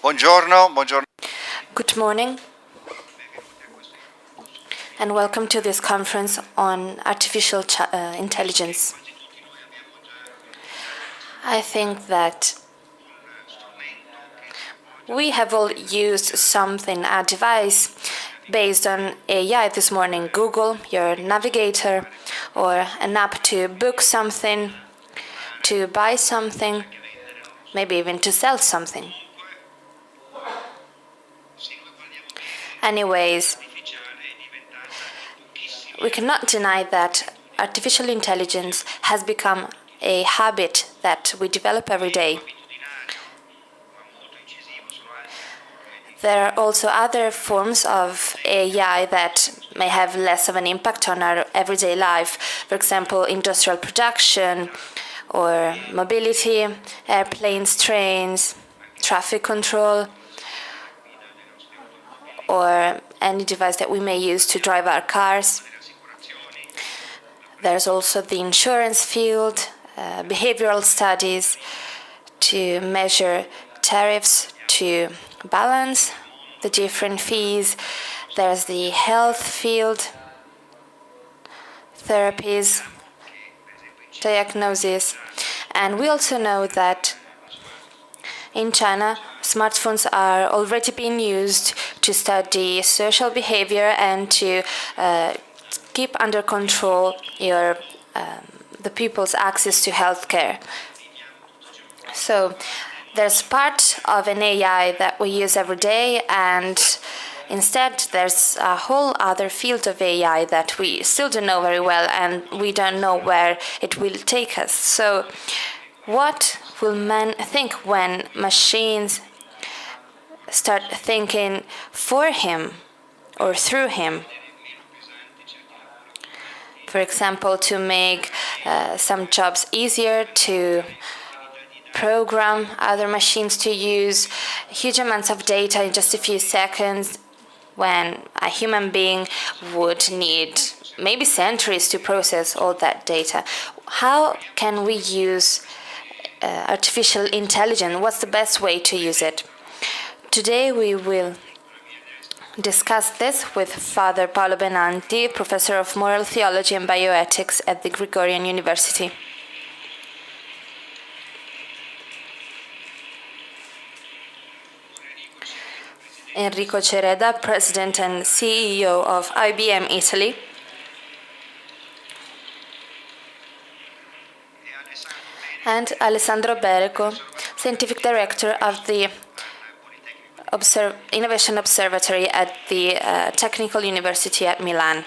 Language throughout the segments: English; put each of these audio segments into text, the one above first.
Buongiorno, buongiorno. Good morning, and welcome to this conference on artificial intelligence. I think that we have all used something, a device based on AI this morning, Google, your navigator, or an app to book something, to buy something, maybe even to sell something. Anyways, we cannot deny that artificial intelligence has become a habit that we develop every day. There are also other forms of AI that may have less of an impact on our everyday life. For example, industrial production or mobility, airplanes, trains, traffic control, or any device that we may use to drive our cars. There's also the insurance field, behavioral studies to measure tariffs to balance the different fees. There's the health field, therapies, diagnosis. And we also know that in China, smartphones are already being used to study social behavior and to keep under control the people's access to healthcare. So there's part of an AI that we use every day, and instead there's a whole other field of AI that we still don't know very well, and we don't know where it will take us. So what will man think when machines start thinking for him or through him? For example, to make some jobs easier, to program other machines to use huge amounts of data in just a few seconds, when a human being would need maybe centuries to process all that data. How can we use artificial intelligence? What's the best way to use it? Today we will discuss this with Father Paolo Benanti, Professor of Moral Theology and Bioethics at the Gregorian University. Enrico Cereda, President and CEO of IBM Italy. And Alessandro Perego, Scientific Director of the Innovation Observatory at the Technical University at Milan.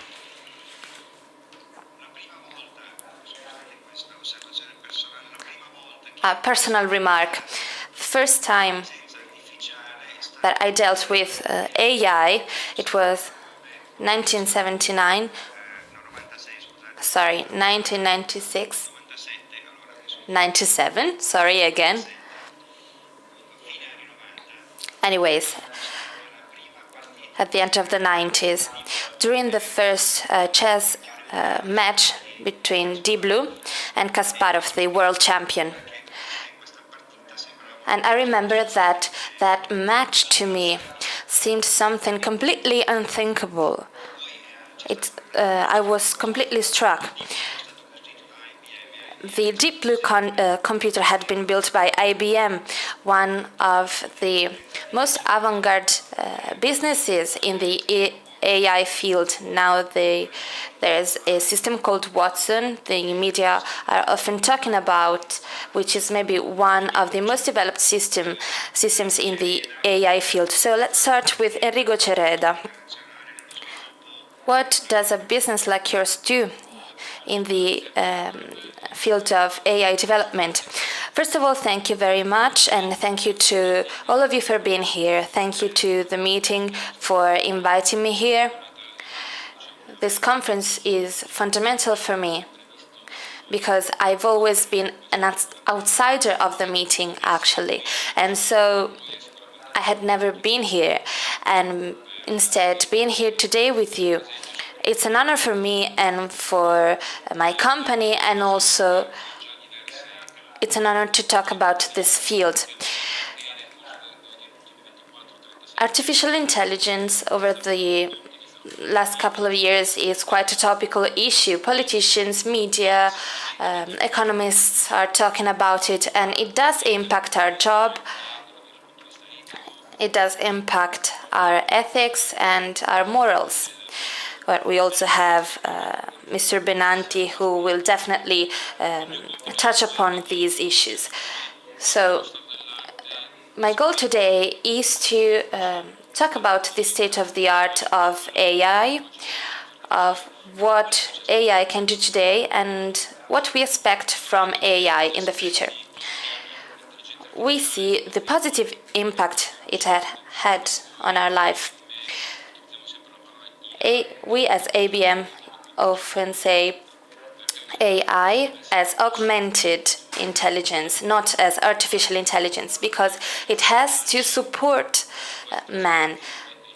A personal remark. The first time that I dealt with AI, it was 1996, 97, sorry again. Anyways, at the end of the 90s, during the first chess match between Deep Blue and Kasparov, the world champion. And I remember that that match to me seemed something completely unthinkable. I was completely struck. The Deep Blue computer had been built by IBM, one of the most avant-garde businesses in the AI field. Now there's a system called Watson, the media are often talking about, which is maybe one of the most developed systems in the AI field. So let's start with Enrico Cereda. What does a business like yours do in the field of AI development? First of all, thank you very much, and thank you to all of you for being here. Thank you to the meeting for inviting me here. This conference is fundamental for me because I've always been an outsider of the meeting, actually, and so I had never been here, and instead being here today with you, it's an honor for me and for my company, and also it's an honor to talk about this field. Artificial intelligence over the last couple of years is quite a topical issue. Politicians, media, economists are talking about it, and it does impact our job. It does impact our ethics and our morals. But we also have Mr. Benanti, who will definitely touch upon these issues. So my goal today is to talk about the state of the art of AI, of what AI can do today, and what we expect from AI in the future. We see the positive impact it had on our life. We as ABM often say AI as augmented intelligence, not as artificial intelligence, because it has to support man.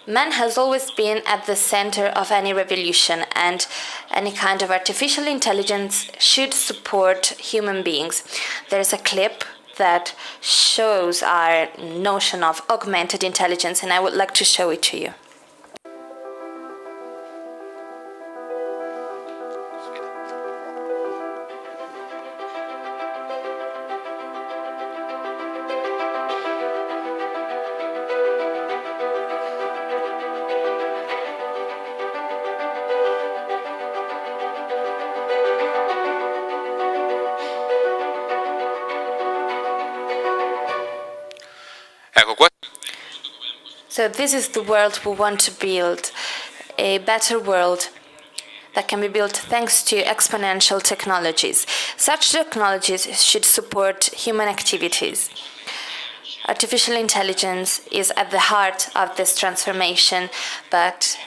Man has always been at the center of any revolution, and any kind of artificial intelligence should support human beings. There's a clip that shows our notion of augmented intelligence, and I would like to show it to you. So this is the world we want to build, a better world that can be built thanks to exponential technologies. Such technologies should support human activities. Artificial intelligence is at the heart of this transformation, but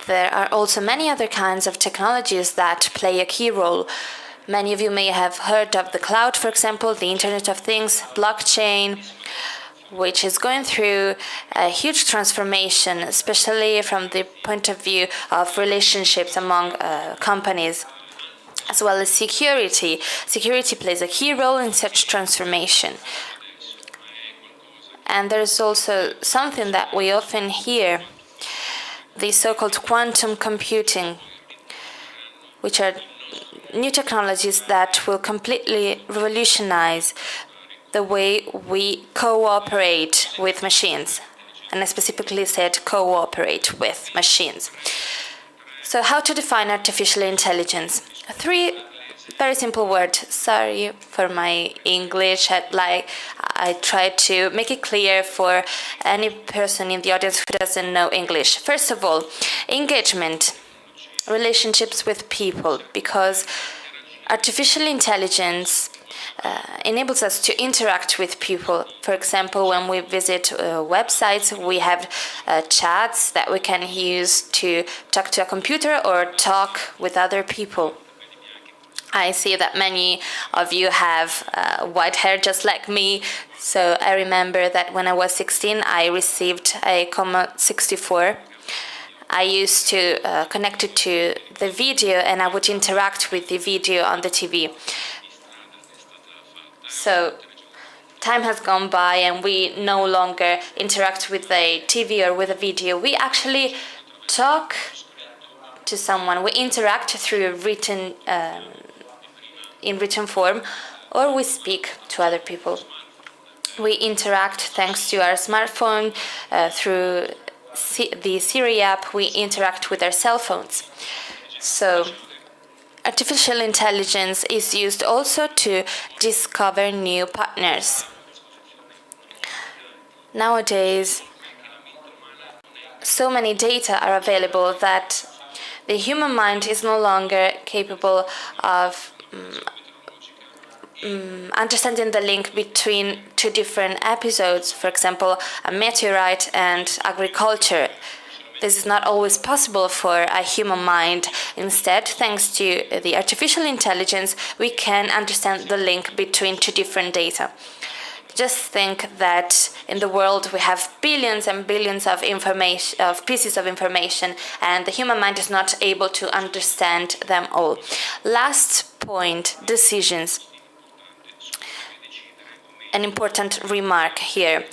there are also many other kinds of technologies that play a key role. Many of you may have heard of the cloud, for example, the Internet of Things, blockchain, which is going through a huge transformation, especially from the point of view of relationships among companies, as well as security. Security plays a key role in such transformation. And there's also something that we often hear, the so-called quantum computing, which are new technologies that will completely revolutionize the way we cooperate with machines. And I specifically said cooperate with machines. So how to define artificial intelligence? 3 very simple words. Sorry for my English. I try to make it clear for any person in the audience who doesn't know English. First of all, engagement, relationships with people, because artificial intelligence enables us to interact with people. For example, when we visit websites, we have chats that we can use to talk to a computer or talk with other people. I see that many of you have white hair just like me, so I remember that when I was 16, I received a Commodore 64. I used to connect it to the video, and I would interact with the video on the TV. So time has gone by, and we no longer interact with a TV or with a video. We actually talk to someone. We interact through in written form, or we speak to other people. We interact thanks to our smartphone, through the Siri app. We interact with our cell phones. So artificial intelligence is used also to discover new partners. Nowadays, so many data are available that the human mind is no longer capable of understanding the link between 2 different episodes, for example, a meteorite and agriculture. This is not always possible for a human mind. Instead, thanks to the artificial intelligence, we can understand the link between 2 different data. Just think that in the world we have billions and billions of pieces of information, and the human mind is not able to understand them all. Last point, decisions. An important remark here.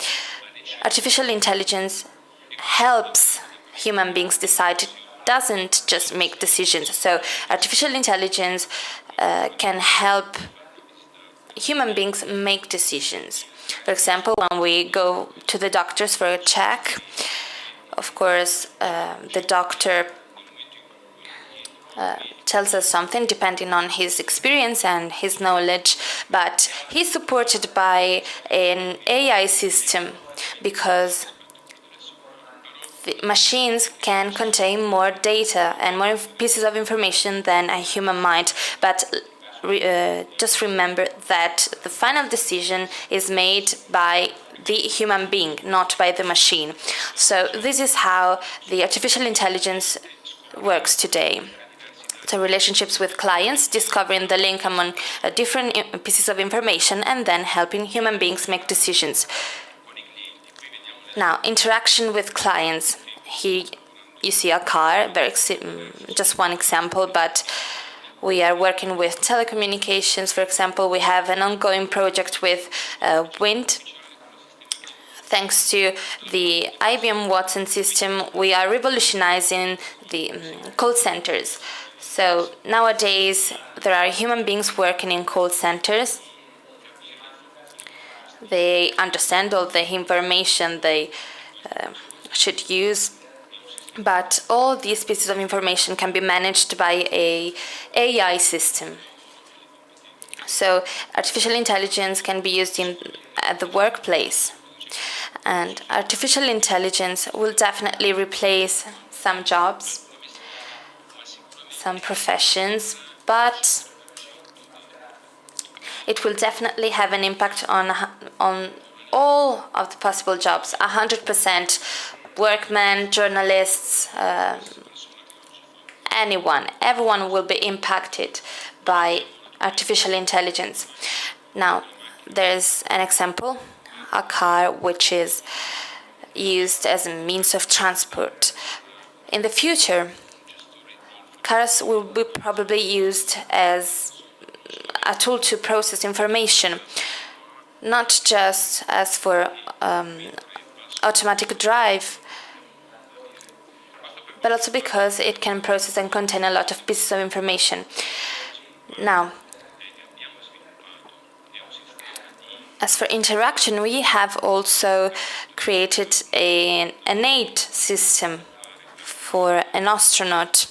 Artificial intelligence helps human beings decide. It doesn't just make decisions. So artificial intelligence can help human beings make decisions. For example, when we go to the doctors for a check, of course, the doctor tells us something depending on his experience and his knowledge, but he's supported by an AI system because the machines can contain more data and more pieces of information than a human might. But just remember that the final decision is made by the human being, not by the machine. So this is how the artificial intelligence works today. So relationships with clients, discovering the link among different pieces of information, and then helping human beings make decisions. Now, interaction with clients. Here you see a car, just one example, but we are working with telecommunications. For example, we have an ongoing project with wind. Thanks to the IBM Watson system, we are revolutionizing the call centers. So nowadays, there are human beings working in call centers. They understand all the information they should use, but all these pieces of information can be managed by an AI system. So artificial intelligence can be used at the workplace. And artificial intelligence will definitely replace some jobs, some professions, but it will definitely have an impact on all of the possible jobs. 100% workmen, journalists, everyone will be impacted by artificial intelligence. Now, there's an example, a car which is used as a means of transport. In the future, cars will be probably used as a tool to process information, not just as for automatic drive, but also because it can process and contain a lot of pieces of information. Now, as for interaction, we have also created an innate system for an astronaut.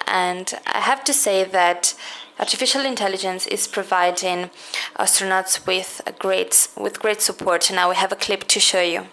And I have to say that artificial intelligence is providing astronauts with great support. Now we have a clip to show you.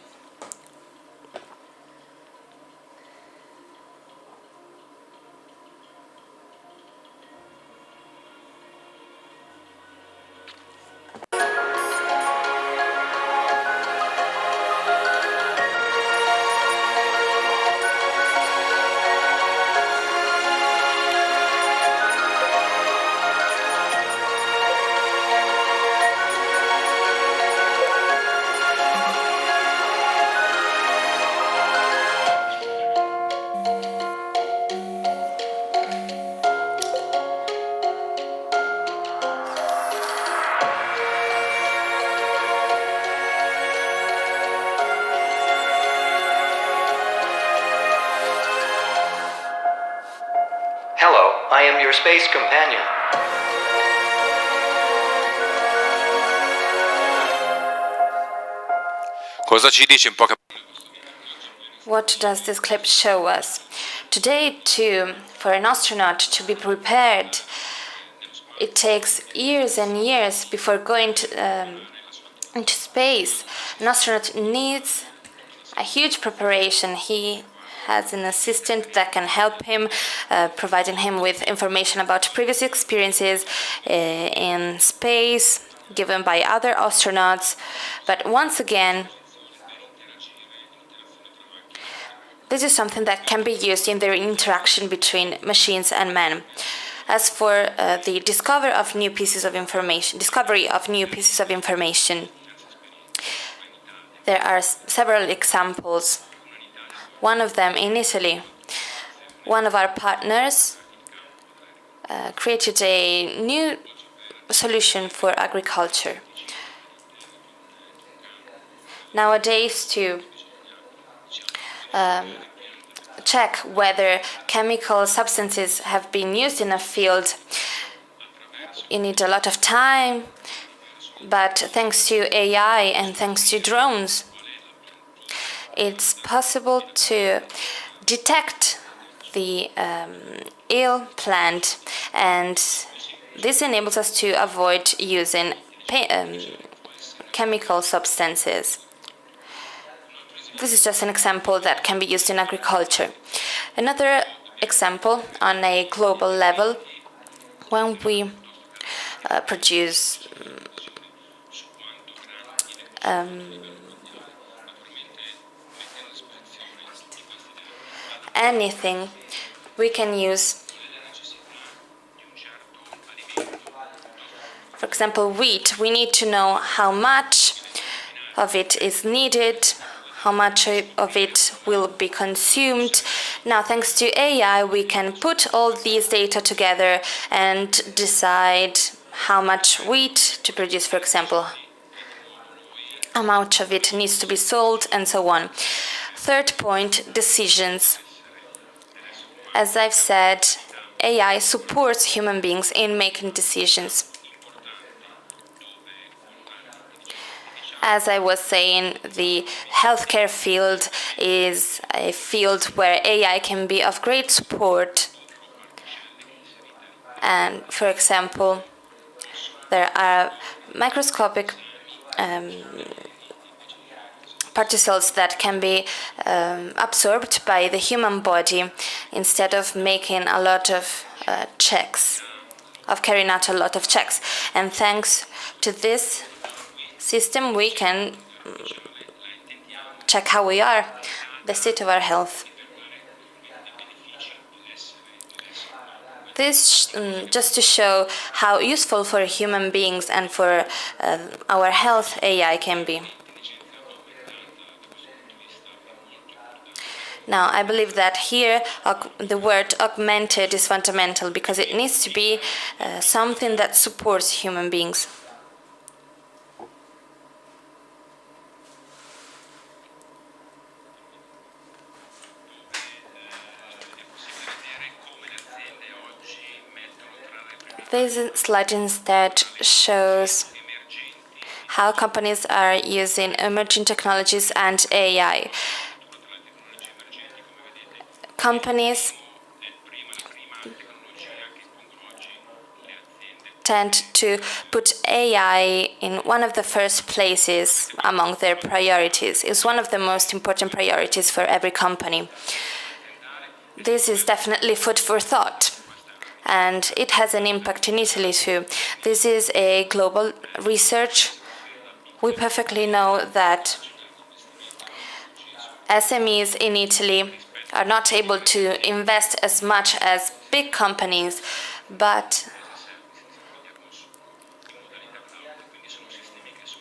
I am your space companion. Cosa ci dice in poche What does this clip show us? Today, for an astronaut to be prepared, it takes years and years before going into space. An astronaut needs a huge preparation. He has an assistant that can help him, providing him with information about previous experiences in space given by other astronauts. But once again, this is something that can be used in the interaction between machines and men. As for the discovery of new pieces of information, there are several examples. One of them in Italy. One of our partners created a new solution for agriculture. Nowadays, to check whether chemical substances have been used in a field, you need a lot of time, but thanks to AI and thanks to drones, it's possible to detect the ill plant, and this enables us to avoid using chemical substances. This is just an example that can be used in agriculture. Another example on a global level, when we produce anything, we can use, for example, wheat. We need to know how much of it is needed, how much of it will be consumed. Now, thanks to AI, we can put all these data together and decide how much wheat to produce, for example, how much of it needs to be sold, and so on. Third point, decisions. As I've said, AI supports human beings in making decisions. As I was saying, the healthcare field is a field where AI can be of great support. And, for example, there are microscopic particles that can be absorbed by the human body instead of making a lot of carrying out a lot of checks. And thanks to this system, we can check how we are, the state of our health. This just to show how useful for human beings and for our health AI can be. Now, I believe that here the word augmented is fundamental because it needs to be something that supports human beings. This slide instead shows how companies are using emerging technologies and AI. Companies tend to put AI in one of the first places among their priorities. It's one of the most important priorities for every company. This is definitely food for thought, and it has an impact in Italy too. This is a global research. We perfectly know that SMEs in Italy are not able to invest as much as big companies, but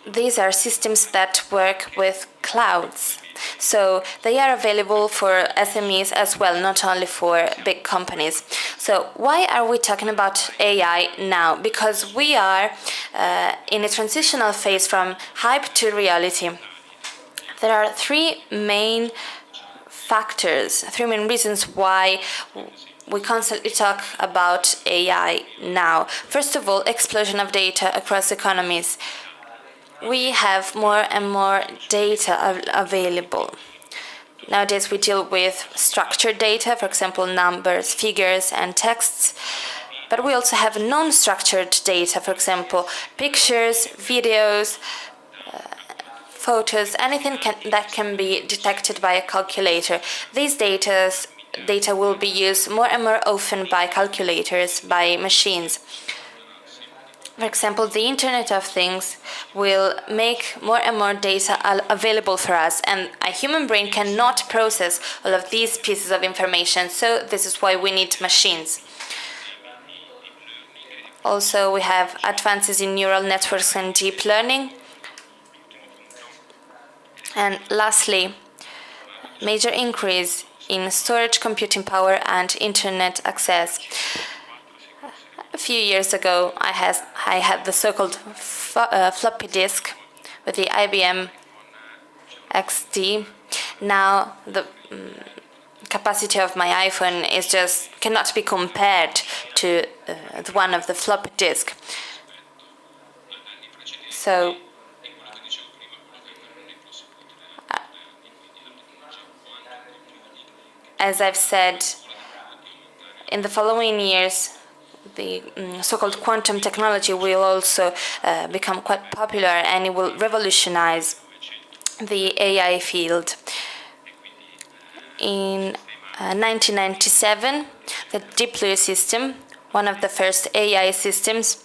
these are systems that work with clouds. So they are available for SMEs as well, not only for big companies. So why are we talking about AI now? Because we are in a transitional phase from hype to reality. There are three main factors, three main reasons why we constantly talk about AI now. First of all, explosion of data across economies. We have more and more data available. Nowadays we deal with structured data, for example, numbers, figures, and texts. But we also have non-structured data, for example, pictures, videos, photos, anything that can be detected by a calculator. These data will be used more and more often by calculators, by machines. For example, the Internet of Things will make more and more data available for us, and a human brain cannot process all of these pieces of information, so this is why we need machines. Also, we have advances in neural networks and deep learning. And lastly, major increase in storage computing power and internet access. A few years ago, I had the so-called floppy disk with the IBM XD. Now the capacity of my iPhone is just cannot be compared to the one of the floppy disk. So as I've said, in the following years, the so-called quantum technology will also become quite popular, and it will revolutionize the AI field. In 1997, the Deep Blue system, one of the first AI systems,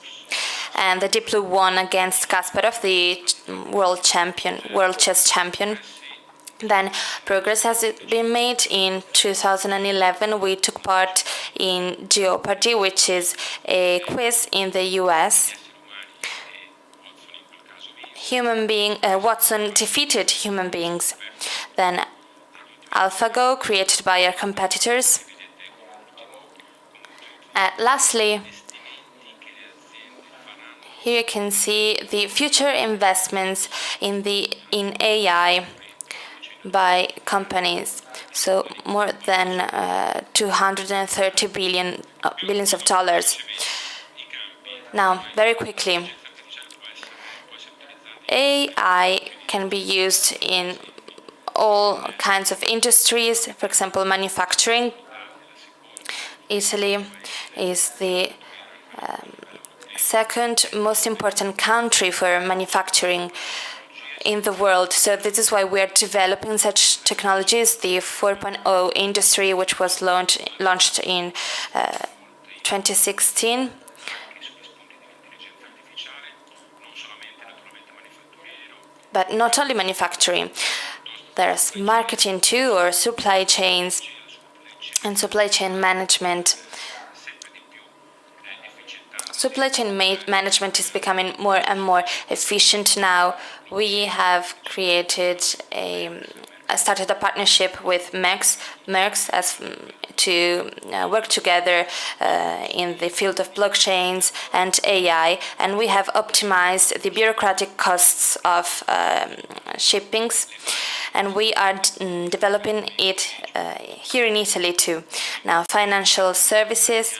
and the Deep Blue won against Kasparov, the world chess champion. Then progress has been made. In 2011, we took part in Jeopardy, which is a quiz in the US. Watson defeated human beings. Then AlphaGo, created by our competitors. Lastly, here you can see the future investments in AI by companies. So more than 230 billions of dollars. Now, very quickly, AI can be used in all kinds of industries. For example, manufacturing. Italy is the second most important country for manufacturing in the world. So this is why we are developing such technologies. The 4.0 industry, which was launched in 2016. But not only manufacturing, there's marketing too, or supply chains and supply chain management. Supply chain management is becoming more and more efficient now. We have started a partnership with Merckx to work together in the field of blockchains and AI, and we have optimized the bureaucratic costs of shippings, and we are developing it here in Italy too. Now, financial services.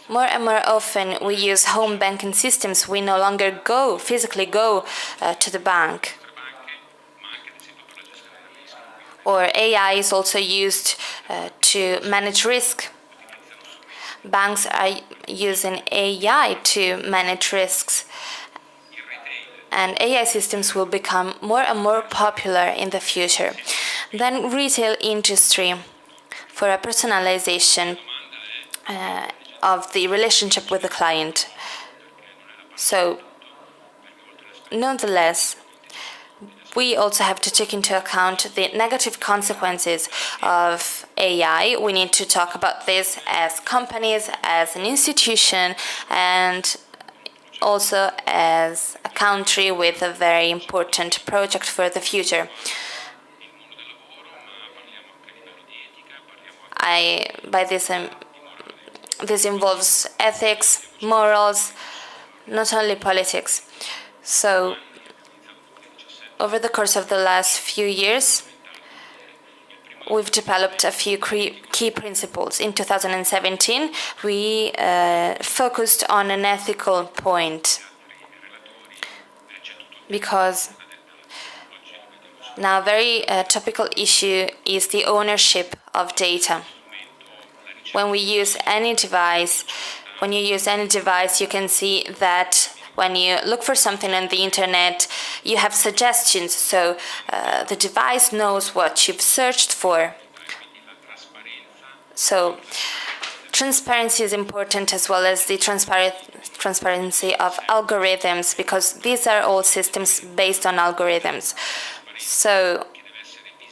More and more often we use home banking systems. We no longer physically go to the bank. Or AI is also used to manage risk. Banks are using AI to manage risks. And AI systems will become more and more popular in the future. Then retail industry, for a personalization of the relationship with the client. So, nonetheless, we also have to take into account the negative consequences of AI. We need to talk about this as companies, as an institution, and also as a country with a very important project for the future. This involves ethics, morals, not only politics. So, over the course of the last few years, we've developed a few key principles. In 2017, we focused on an ethical point, because now a very topical issue is the ownership of data. When you use any device, you can see that when you look for something on the internet, you have suggestions. So the device knows what you've searched for. So transparency is important, as well as the transparency of algorithms, because these are all systems based on algorithms. So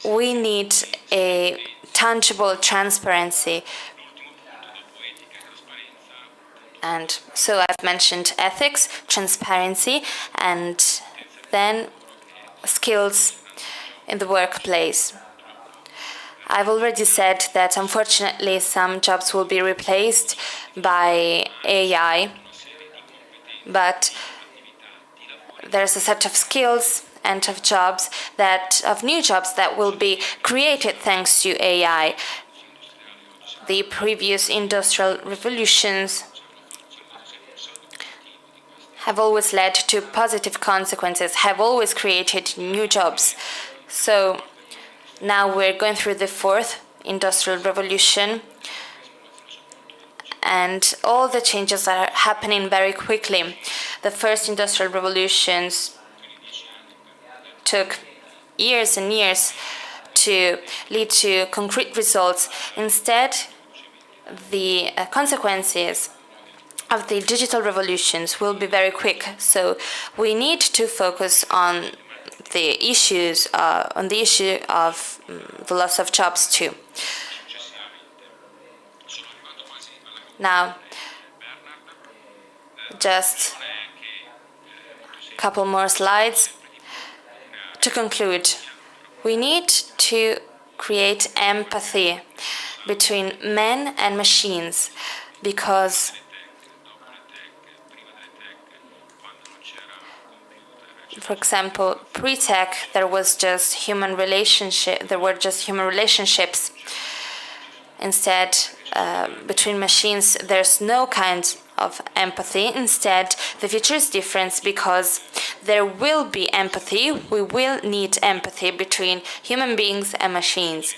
we need a tangible transparency. And so I've mentioned ethics, transparency, and then skills in the workplace. I've already said that unfortunately some jobs will be replaced by AI, but there's a set of skills and of new jobs that will be created thanks to AI. The previous industrial revolutions have always led to positive consequences, have always created new jobs. So now we're going through the fourth industrial revolution, and all the changes are happening very quickly. The first industrial revolutions took years and years to lead to concrete results. Instead, the consequences of the digital revolutions will be very quick. So we need to focus on the issue of the loss of jobs too. Now, just a couple more slides. To conclude, we need to create empathy between men and machines, because for example, pre-tech there were just human relationships. Instead, between machines, there's no kind of empathy. Instead, the future is different, because there will be empathy. We will need empathy between human beings and machines.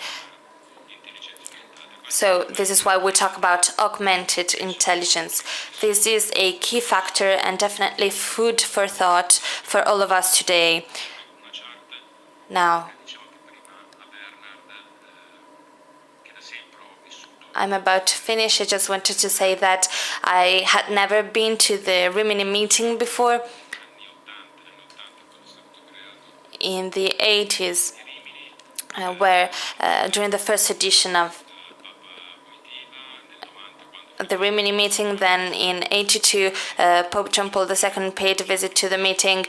So this is why we talk about augmented intelligence. This is a key factor and definitely food for thought for all of us today. Now, I'm about to finish. I just wanted to say that I had never been to the Rimini meeting before. In the 80s, where during the first edition of the Rimini meeting, then in 82, Pope John Paul II paid a visit to the meeting.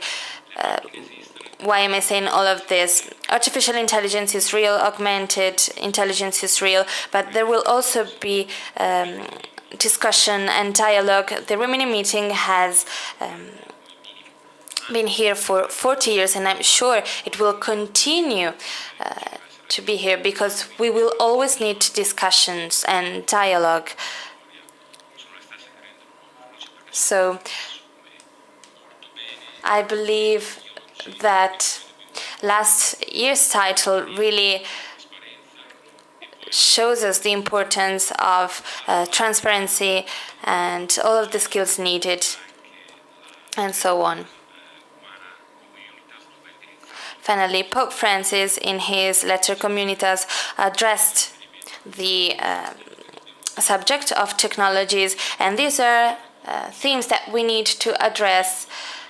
Why am I saying all of this? Artificial intelligence is real, augmented intelligence is real, but there will also be discussion and dialogue. The Rimini meeting has been here for 40 years, and I'm sure it will continue to be here, because we will always need discussions and dialogue. So I believe that last year's title really shows us the importance of transparency and all of the skills needed, and so on. Finally, Pope Francis, in his letter Communitas, addressed the subject of technologies, and these are themes that we need to address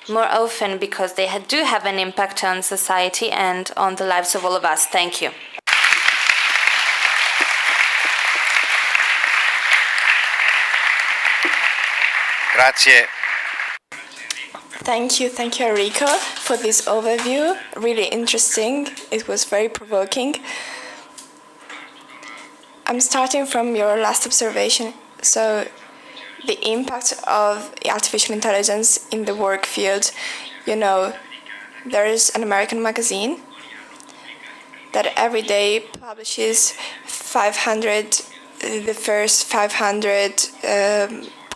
more often, because they do have an impact on society and on the lives of all of us. Thank you. Grazie. Thank you, Enrico, for this overview. Really interesting. It was very provoking. I'm starting from your last observation. So, the impact of artificial intelligence in the work field. You know, there is an American magazine that every day publishes the first 500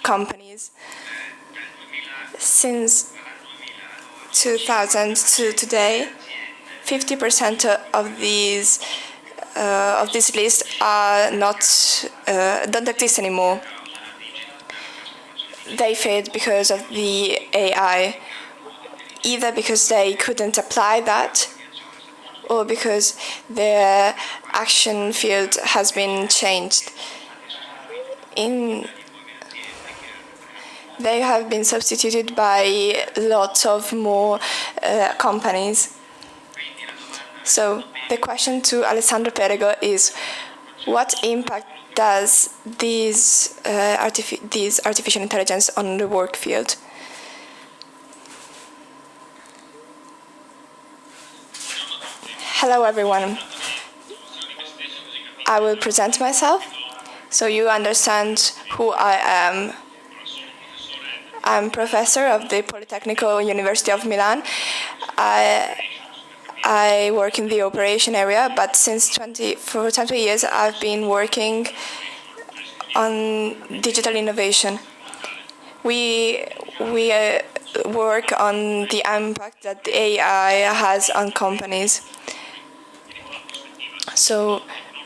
companies. Since 2000 to today, 50% of this list are don't exist anymore. They failed because of the AI, either because they couldn't apply that, or because their action field has been changed. They have been substituted by lots of more companies. So the question to Alessandro Perego is, what impact does this artificial intelligence on the work field? Hello everyone. I will present myself so you understand who I am. I'm professor of the Politecnico University of Milan. I work in the operation area, but for 20 years I've been working on digital innovation. We work on the impact that the AI has on companies. So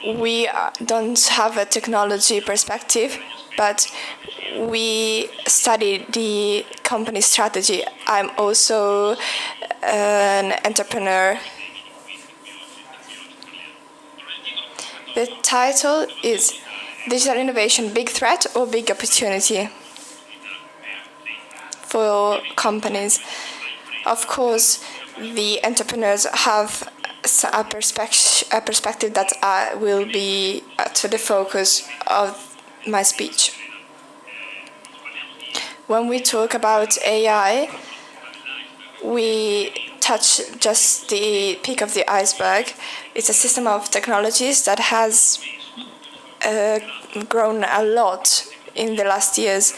we don't have a technology perspective, but we study the company strategy. I'm also an entrepreneur. The title is Digital Innovation, Big Threat or Big Opportunity for companies. Of course, the entrepreneurs have a perspective that will be to the focus of my speech. When we talk about AI, we touch just the peak of the iceberg. It's a system of technologies that has grown a lot in the last years.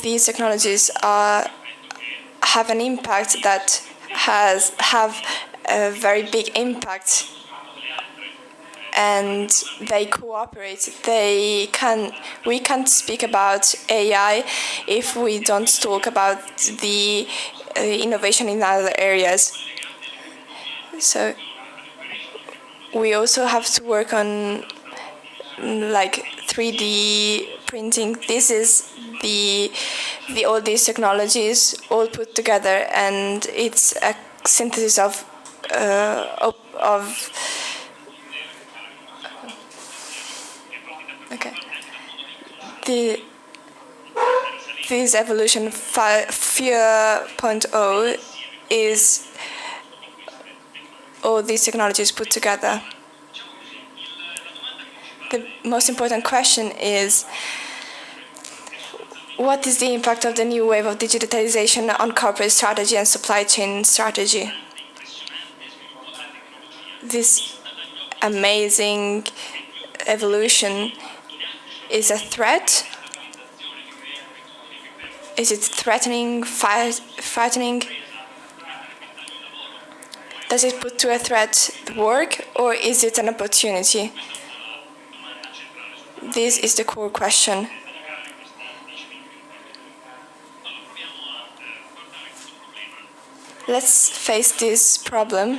These technologies have an impact that have a very big impact, and they cooperate. We can't speak about AI if we don't talk about the innovation in other areas. So we also have to work on like 3D printing. This is all these technologies all put together, and it's a synthesis of okay. This evolution 4.0 is all these technologies put together. The most important question is, what is the impact of the new wave of digitalization on corporate strategy and supply chain strategy? This amazing evolution is a threat? Is it threatening, frightening? Does it put to a threat work, or is it an opportunity? This is the core question. Let's face this problem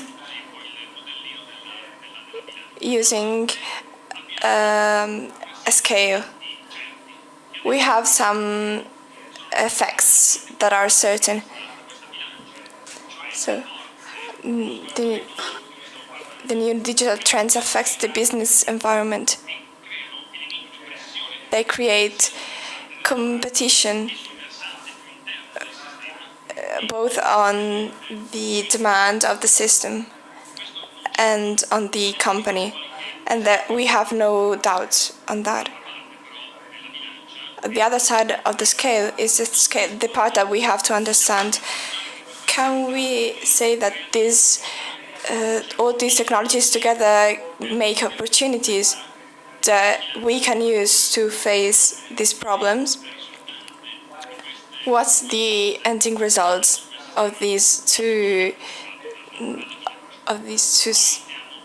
using a scale. We have some effects that are certain. So the new digital trends affect the business environment. They create competition both on the demand of the system and on the company, and that we have no doubt on that. The other side of the scale is the part that we have to understand. Can we say that all these technologies together make opportunities that we can use to face these problems? What's the ending results of these two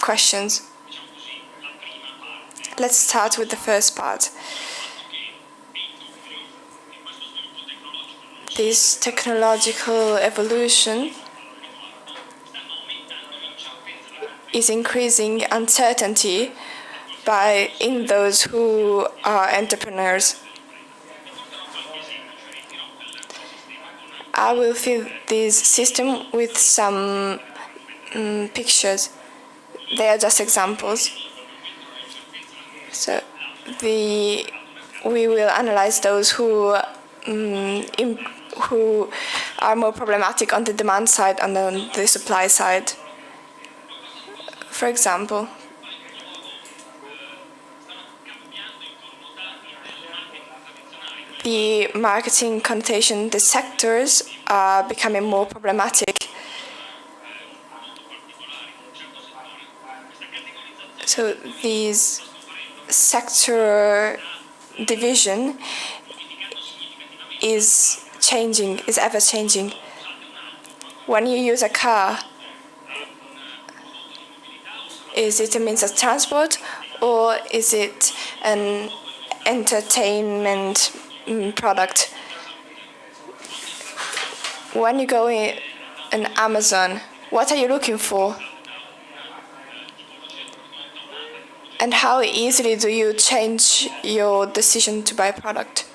questions? Let's start with the first part. This technological evolution is increasing uncertainty in those who are entrepreneurs. I will fill this system with some pictures. They are just examples. So we will analyze those who are more problematic on the demand side and on the supply side. For example, the marketing connotation, the sectors are becoming more problematic. So this sector division is changing, is ever changing. When you use a car, is it a means of transport or is it an entertainment product? When you go in Amazon, what are you looking for? And how easily do you change your decision to buy a product?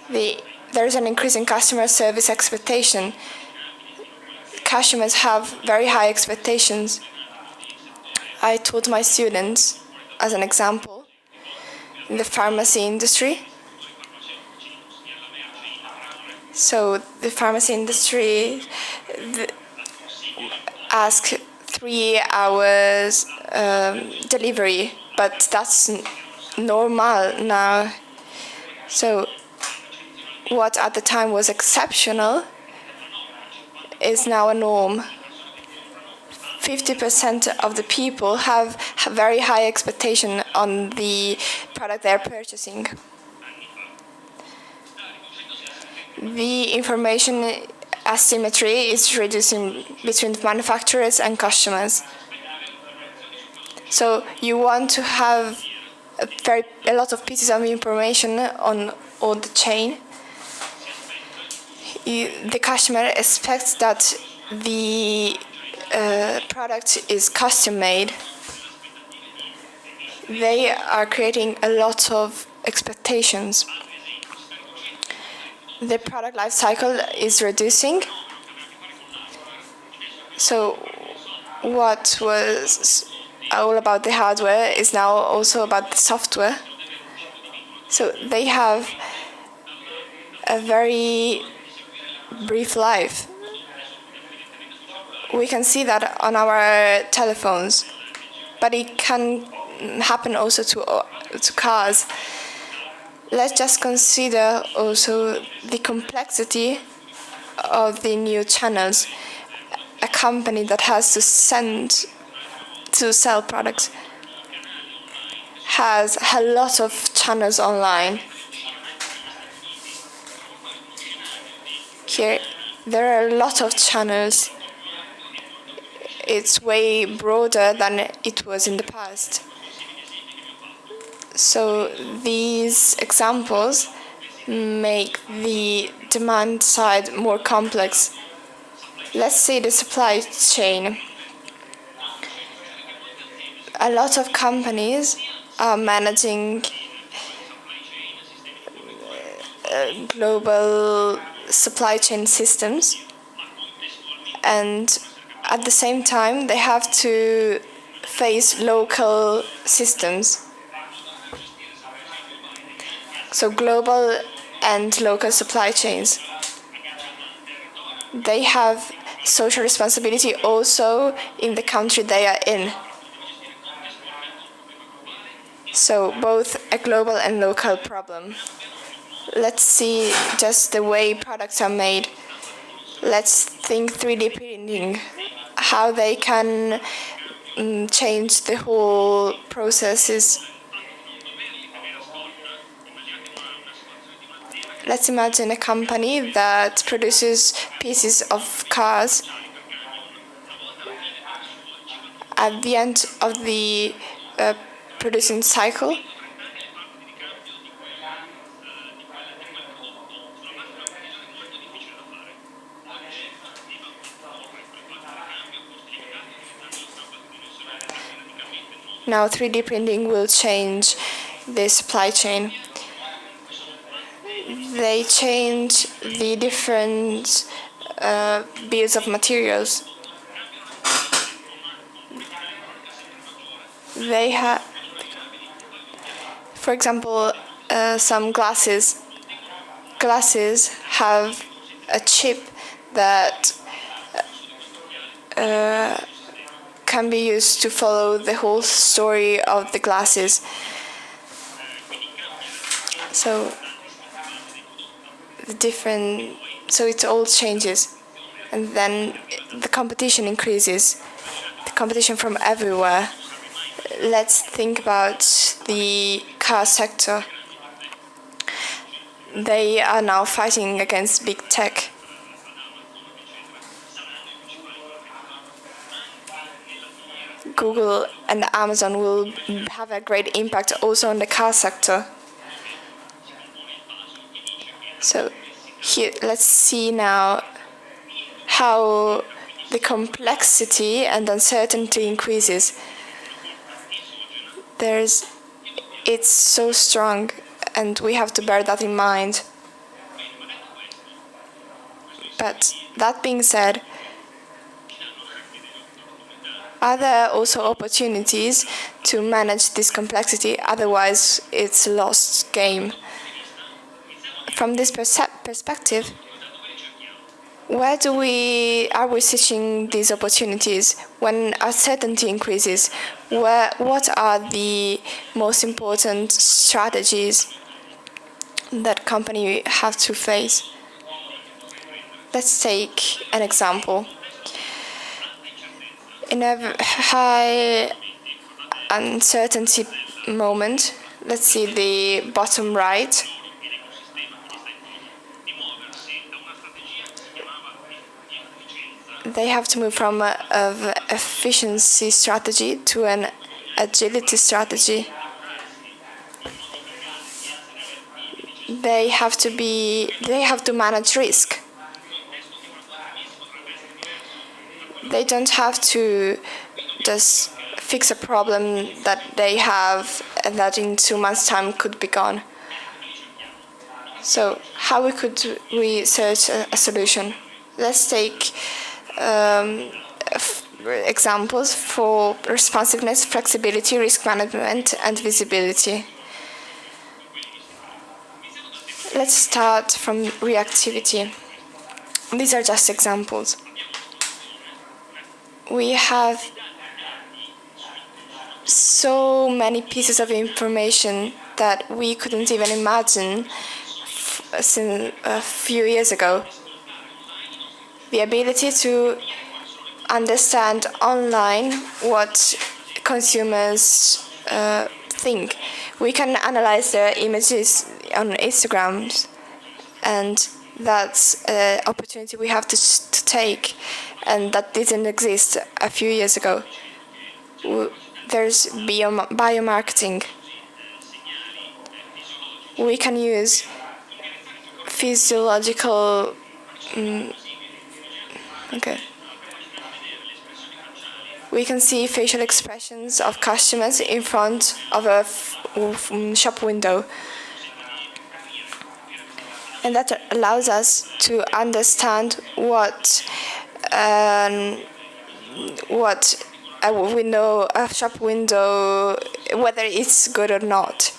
There is an increase in customer service expectation. Customers have very high expectations. I taught my students, as an example, in the pharmacy industry. So the pharmacy industry asks 3 hours delivery, but that's normal now. So what at the time was exceptional is now a norm. 50% of the people have very high expectation on the product they're purchasing. The information asymmetry is reducing between manufacturers and customers. So you want to have a lot of pieces of information on all the chain. The customer expects that the product is custom made. They are creating a lot of expectations. The product life cycle is reducing. So what was all about the hardware is now also about the software. So they have a very brief life. We can see that on our telephones, but it can happen also to cars. Let's just consider also the complexity of the new channels. A company that has to sell products has a lot of channels online. Here, there are a lot of channels. It's way broader than it was in the past. So these examples make the demand side more complex. Let's see the supply chain. A lot of companies are managing global supply chain systems, and at the same time they have to face local systems. So global and local supply chains. They have social responsibility also in the country they are in. So both a global and local problem. Let's see just the way products are made. Let's think 3D printing, how they can change the whole processes. Let's imagine a company that produces pieces of cars. At the end of the producing cycle, now 3D printing will change the supply chain. They change the different bills of materials. They have, for example, some glasses. Glasses have a chip that can be used to follow the whole story of the glasses. So it all changes, and then the competition increases, the competition from everywhere. Let's think about the car sector. they are now fighting against big tech. Google and Amazon will have a great impact also on the car sector. So here, let's see now how the complexity and uncertainty increases. It's so strong, and we have to bear that in mind. But that being said, are there also opportunities to manage this complexity? Otherwise, it's a lost game. From this perspective, where are we searching these opportunities when uncertainty increases? What are the most important strategies that companies have to face? Let's take an example. In a high uncertainty moment, let's see the bottom right. They have to move from an efficiency strategy to an agility strategy. They have to manage risk. They don't have to just fix a problem that they have and that in 2 months' time could be gone. So how could we search a solution? Let's take examples for responsiveness, flexibility, risk management, and visibility. Let's start from reactivity. These are just examples. We have so many pieces of information that we couldn't even imagine since a few years ago. The ability to understand online what consumers think. We can analyze their images on Instagram, and that's an opportunity we have to take, and that didn't exist a few years ago. There's biomarketing. We can use physiological we can see facial expressions of customers in front of a shop window. And that allows us to understand what a shop window, whether it's good or not.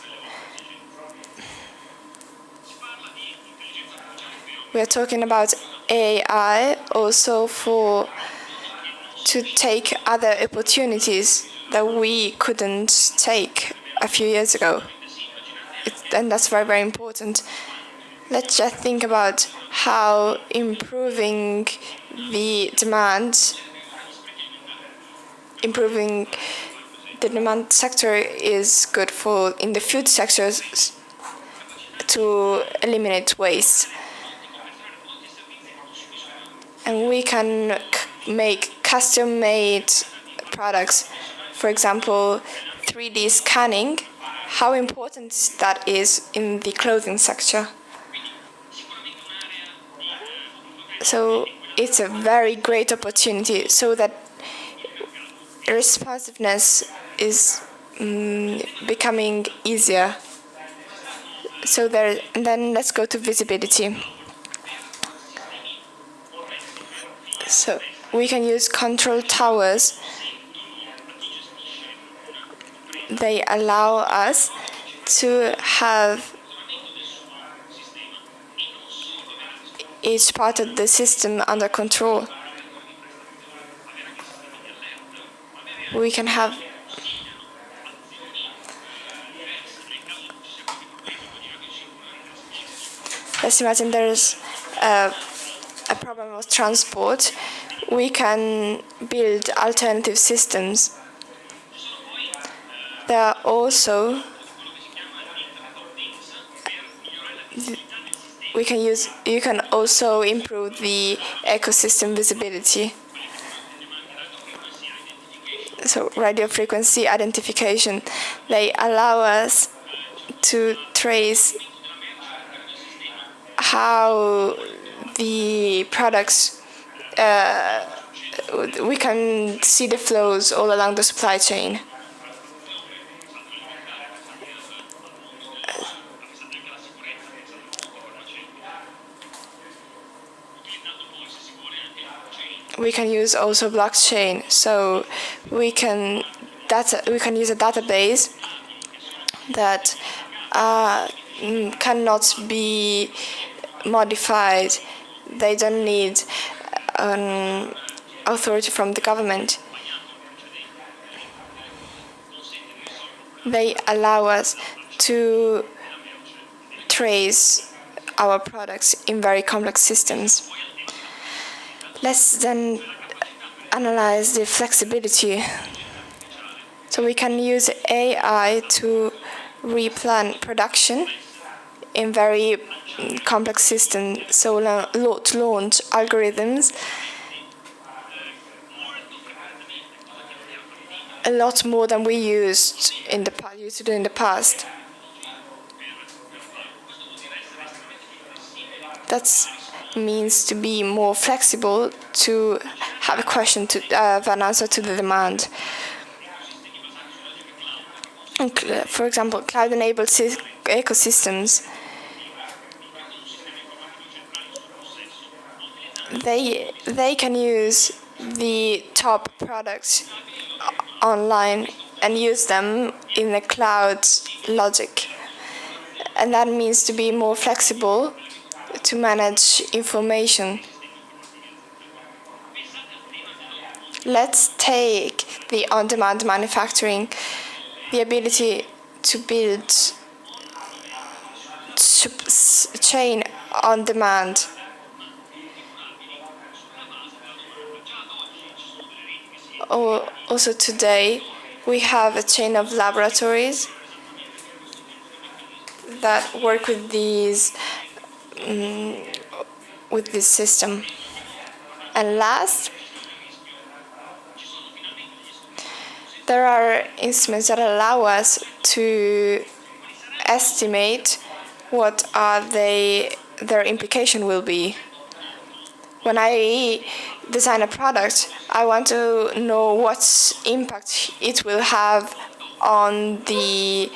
We are talking about AI also to take other opportunities that we couldn't take a few years ago. And that's very, very important. Let's just think about how improving the demand sector is good for in the food sectors to eliminate waste. And we can make custom-made products. For example, 3D scanning, how important that is in the clothing sector. So it's a very great opportunity so that responsiveness is becoming easier. And then let's go to visibility. So we can use control towers. They allow us to have each part of the system under control. We can have let's imagine there's a problem of transport. We can build alternative systems. There are also you can also improve the ecosystem visibility. So radio frequency identification, they allow us to trace how the products, we can see the flows all along the supply chain. We can use also blockchain, so we can use a database that cannot be modified. They don't need an authority from the government. They allow us to trace our products in very complex systems. Let's then analyze the flexibility. So we can use AI to replan production in very complex systems, so to launch algorithms a lot more than we used to do in the past. That means to be more flexible, to have a question, to have an answer to the demand. For example, cloud-enabled ecosystems, they can use the top products online and use them in the cloud logic. And that means to be more flexible, to manage information. Let's take the on-demand manufacturing, the ability to build chain on demand. Also today, we have a chain of laboratories that work with this system. And last, there are instruments that allow us to estimate what their implication will be. When I design a product, I want to know what impact it will have on the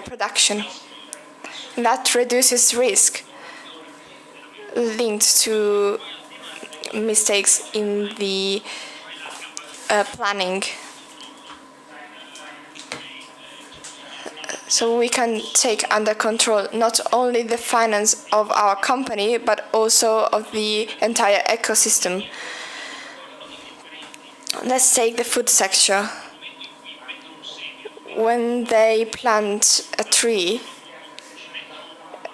production. And that reduces risk linked to mistakes in the planning. So we can take under control not only the finance of our company, but also of the entire ecosystem. Let's take the food sector. When they plant a tree,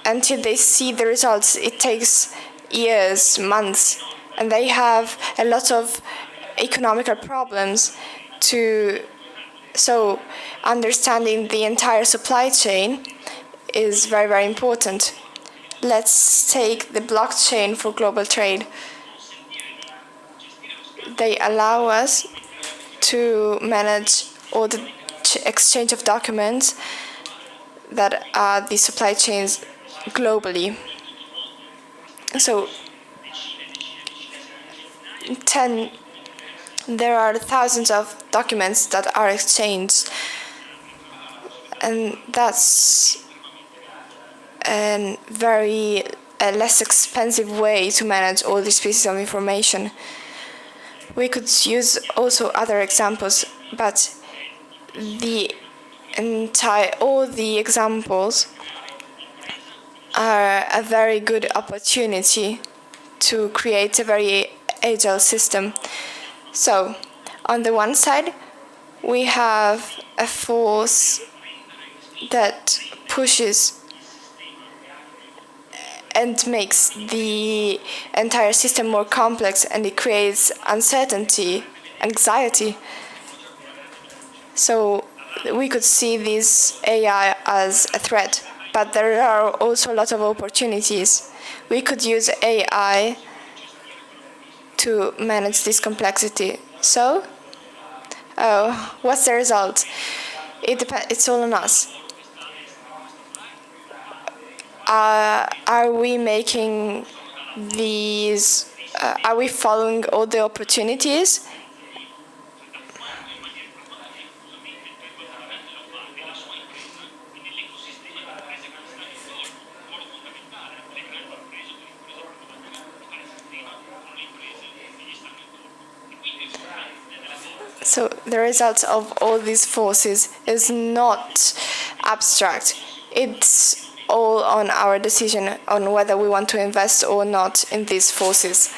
until they see the results, it takes years, months, and they have a lot of economical problems So understanding the entire supply chain is very, very important. Let's take the blockchain for global trade. They allow us to manage all the exchange of documents that are the supply chains globally. So there are thousands of documents that are exchanged, and that's a very less expensive way to manage all these pieces of information. We could use also other examples, but all the examples are a very good opportunity to create a very agile system. So, on the one side, we have a force that pushes and makes the entire system more complex, and it creates uncertainty, anxiety. So we could see this AI as a threat. but there are also a lot of opportunities. We could use AI to manage this complexity. So, what's the result? It's all on us. Are we making these? Are we following all the opportunities? So the result of all these forces is not abstract. It's all on our decision on whether we want to invest or not in these forces.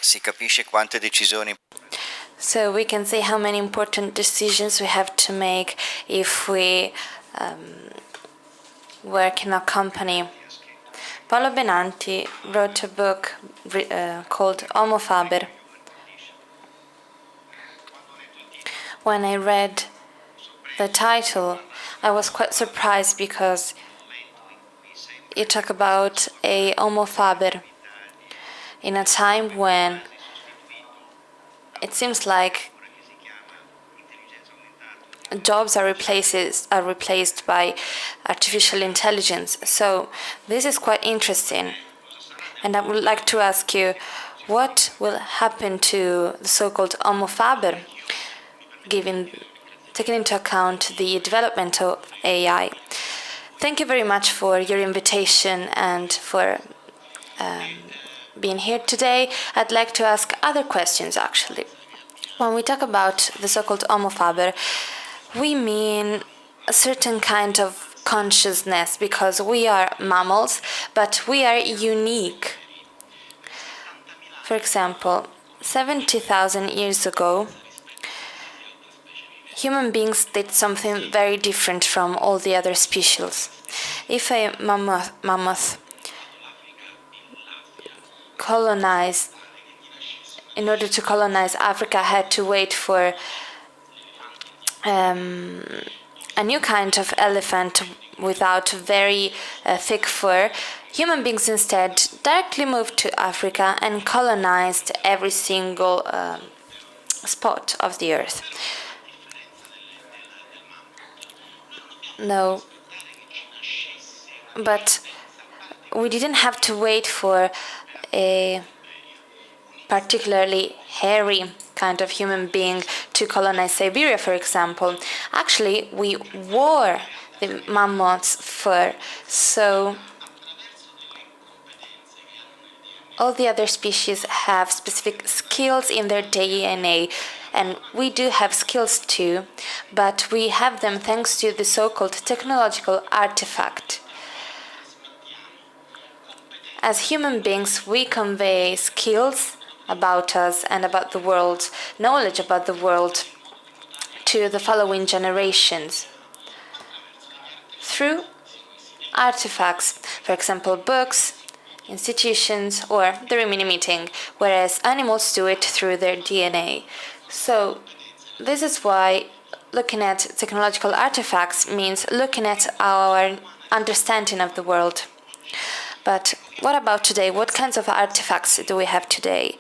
Si capisce quante decisioni. So we can see how many important decisions we have to make if we work in a company. Paolo Benanti wrote a book called Homo Faber. When I read the title, I was quite surprised because it talked about a Homo Faber in a time when it seems like jobs are replaced by artificial intelligence. So this is quite interesting. And I would like to ask you, what will happen to the so-called Homo Faber, taking into account the development of AI? Thank you very much for your invitation and for being here today. I'd like to ask other questions, actually. When we talk about the so-called Homo Faber, we mean a certain kind of consciousness because we are mammals, but we are unique. For example, 70,000 years ago, human beings did something very different from all the other species. If a mammoth colonized, in order to colonize Africa, had to wait for a new kind of elephant without very thick fur, human beings instead directly moved to Africa and colonized every single spot of the earth. No, but we didn't have to wait for a particularly hairy kind of human being to colonize Siberia, for example. Actually, we wore the mammoth's fur, so all the other species have specific skills in their DNA, and we do have skills too, but we have them thanks to the so-called technological artifact. As human beings, we convey skills about us and about the world, knowledge about the world, to the following generations through artifacts, for example, books, institutions, or the Rimini meeting, whereas animals do it through their DNA. So this is why looking at technological artifacts means looking at our understanding of the world. But what about today? What kinds of artifacts do we have today?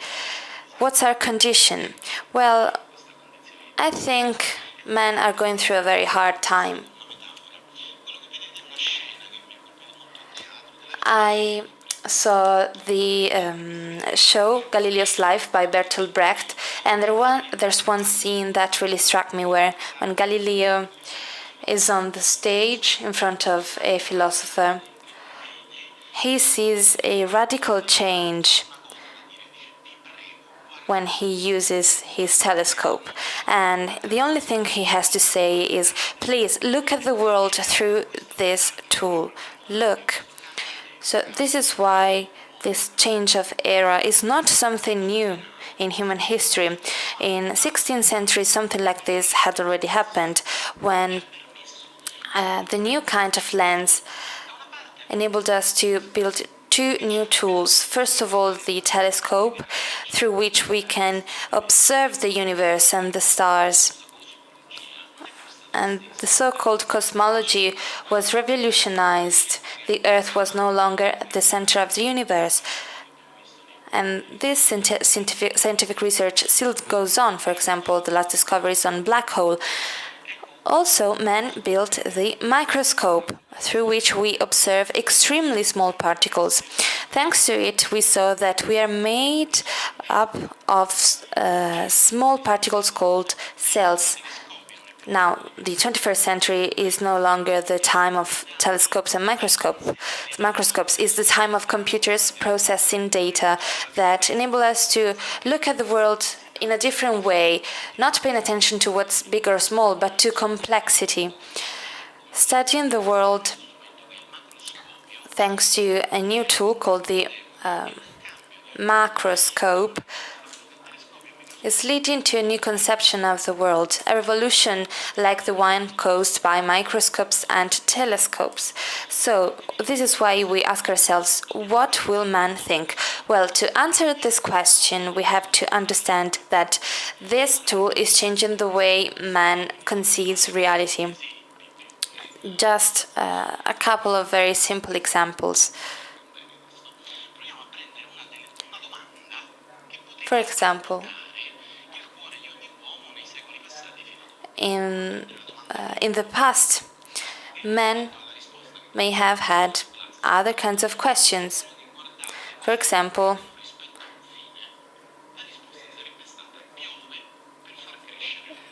What's our condition? Well, I think men are going through a very hard time. I saw the show Galileo's Life by Bertolt Brecht, and there's one scene that really struck me where when Galileo is on the stage in front of a philosopher, he sees a radical change when he uses his telescope. And the only thing he has to say is, please look at the world through this tool. Look. So this is why this change of era is not something new in human history. In 16th century, something like this had already happened when the new kind of lens enabled us to two new tools. First of all, the telescope, through which we can observe the universe and the stars. And the so-called cosmology was revolutionized. The Earth was no longer at the center of the universe. And this scientific research still goes on. For example, the last discoveries on black hole. Also, man built the microscope, through which we observe extremely small particles. Thanks to it, we saw that we are made up of small particles called cells. Now, the 21st century is no longer the time of telescopes and microscopes. It's the time of computers processing data that enable us to look at the world in a different way, not paying attention to what's big or small, but to complexity. Studying the world thanks to a new tool called the macroscope is leading to a new conception of the world, a revolution like the one caused by microscopes and telescopes. So this is why we ask ourselves, what will man think? Well, to answer this question, we have to understand that this tool is changing the way man conceives reality. Just a couple of very simple examples. For example, in the past, men may have had other kinds of questions. For example,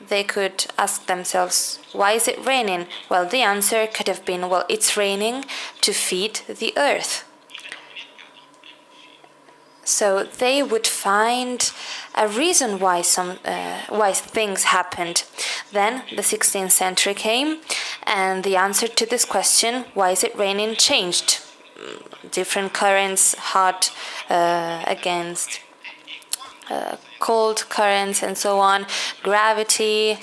they could ask themselves, why is it raining? Well, the answer could have been, well, it's raining to feed the earth. So they would find a reason why things happened. Then the 16th century came, and the answer to this question, why is it raining, changed. Different currents, hot against cold currents, and so on. Gravity,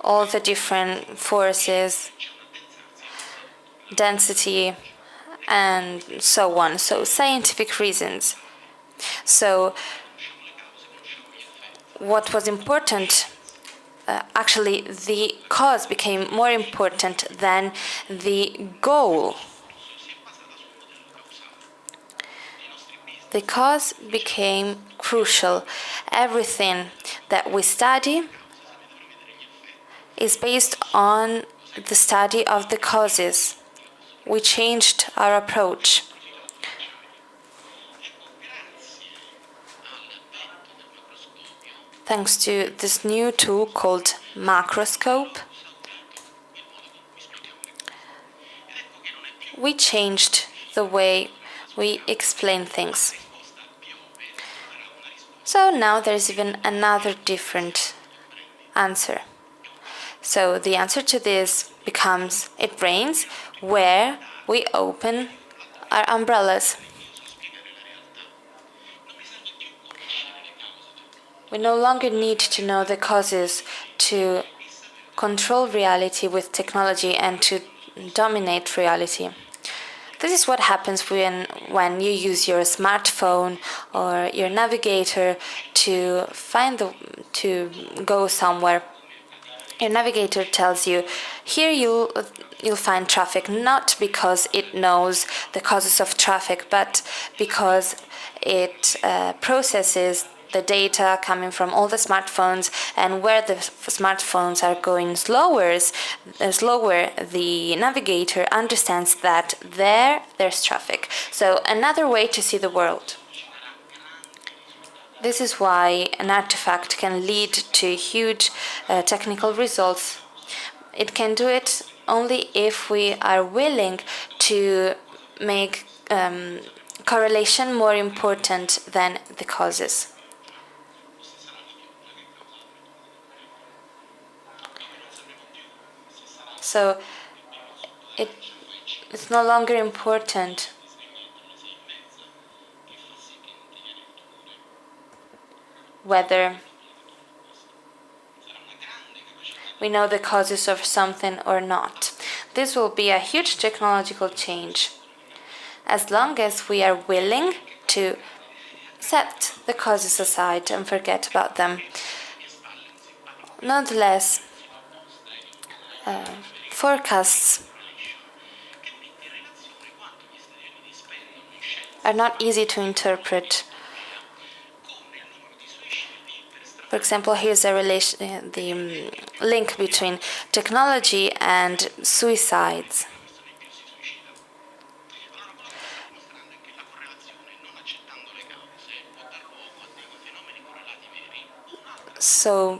all the different forces, density, and so on. So scientific reasons. So what was important, actually the cause became more important than the goal. The cause became crucial. Everything that we study is based on the study of the causes. We changed our approach. Thanks to this new tool called macroscope, we changed the way we explain things. So now there's even another different answer. So the answer to this becomes, it rains where we open our umbrellas. We no longer need to know the causes to control reality with technology and to dominate reality. This is what happens when you use your smartphone or your navigator to go somewhere. Your navigator tells you, here you'll find traffic, not because it knows the causes of traffic, but because it processes the data coming from all the smartphones, and where the smartphones are going slower, the navigator understands that there's traffic. So another way to see the world. This is why an artifact can lead to huge technical results. It can do it only if we are willing to make correlation more important than the causes. So it's no longer important whether we know the causes of something or not. This will be a huge technological change. as long as we are willing to set the causes aside and forget about them. Nonetheless, forecasts are not easy to interpret. For example, here's the link between technology and suicides. So,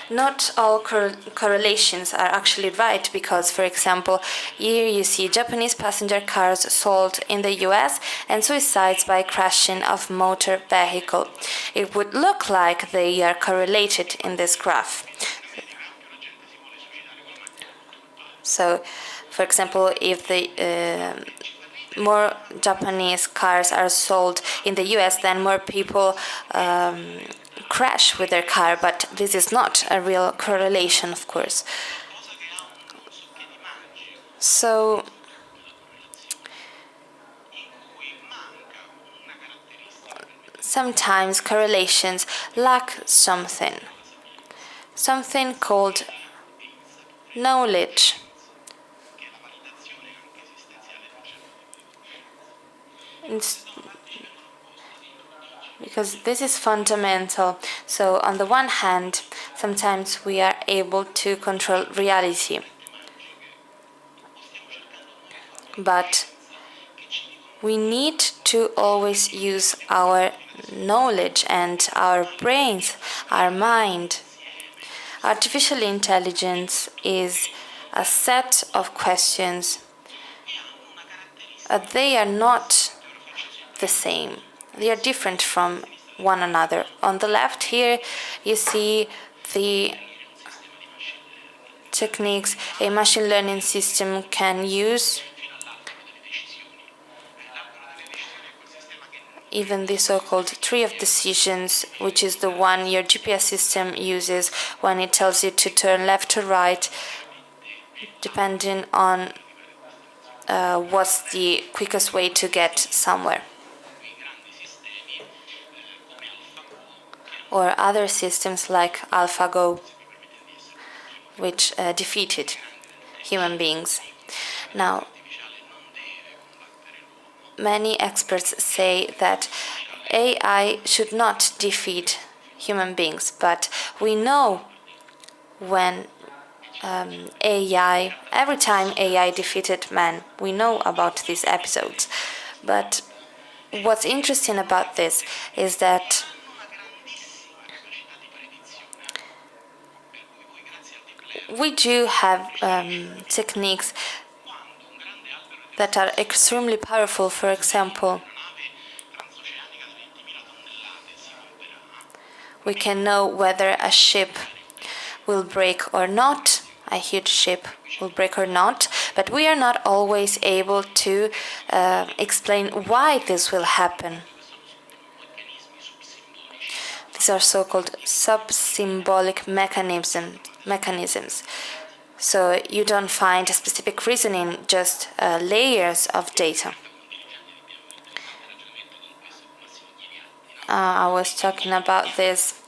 not all correlations are actually right because, for example, here you see Japanese passenger cars sold in the US and suicides by crashing of motor vehicle. It would look like they are correlated in this graph. So, for example, if the more Japanese cars are sold in the US, then more people crash with their car, but this is not a real correlation, of course. So, sometimes correlations lack something called knowledge. Because this is fundamental. So on the one hand, sometimes we are able to control reality. But we need to always use our knowledge and our brains, our mind. Artificial intelligence is a set of questions. They are not the same. They are different from one another. On the left here, you see the techniques a machine learning system can use. Even the so-called tree of decisions, which is the one your GPS system uses when it tells you to turn left or right, depending on what's the quickest way to get somewhere. Or other systems like AlphaGo, which defeated human beings. Now, many experts say that AI should not defeat human beings, but we know when every time AI defeated man, we know about these episodes. But what's interesting about this is that we do have techniques that are extremely powerful. For example, we can know whether a ship will break or not, a huge ship will break or not, but we are not always able to explain why this will happen. These are so-called sub-symbolic mechanisms. So you don't find a specific reasoning, just layers of data. I was talking about this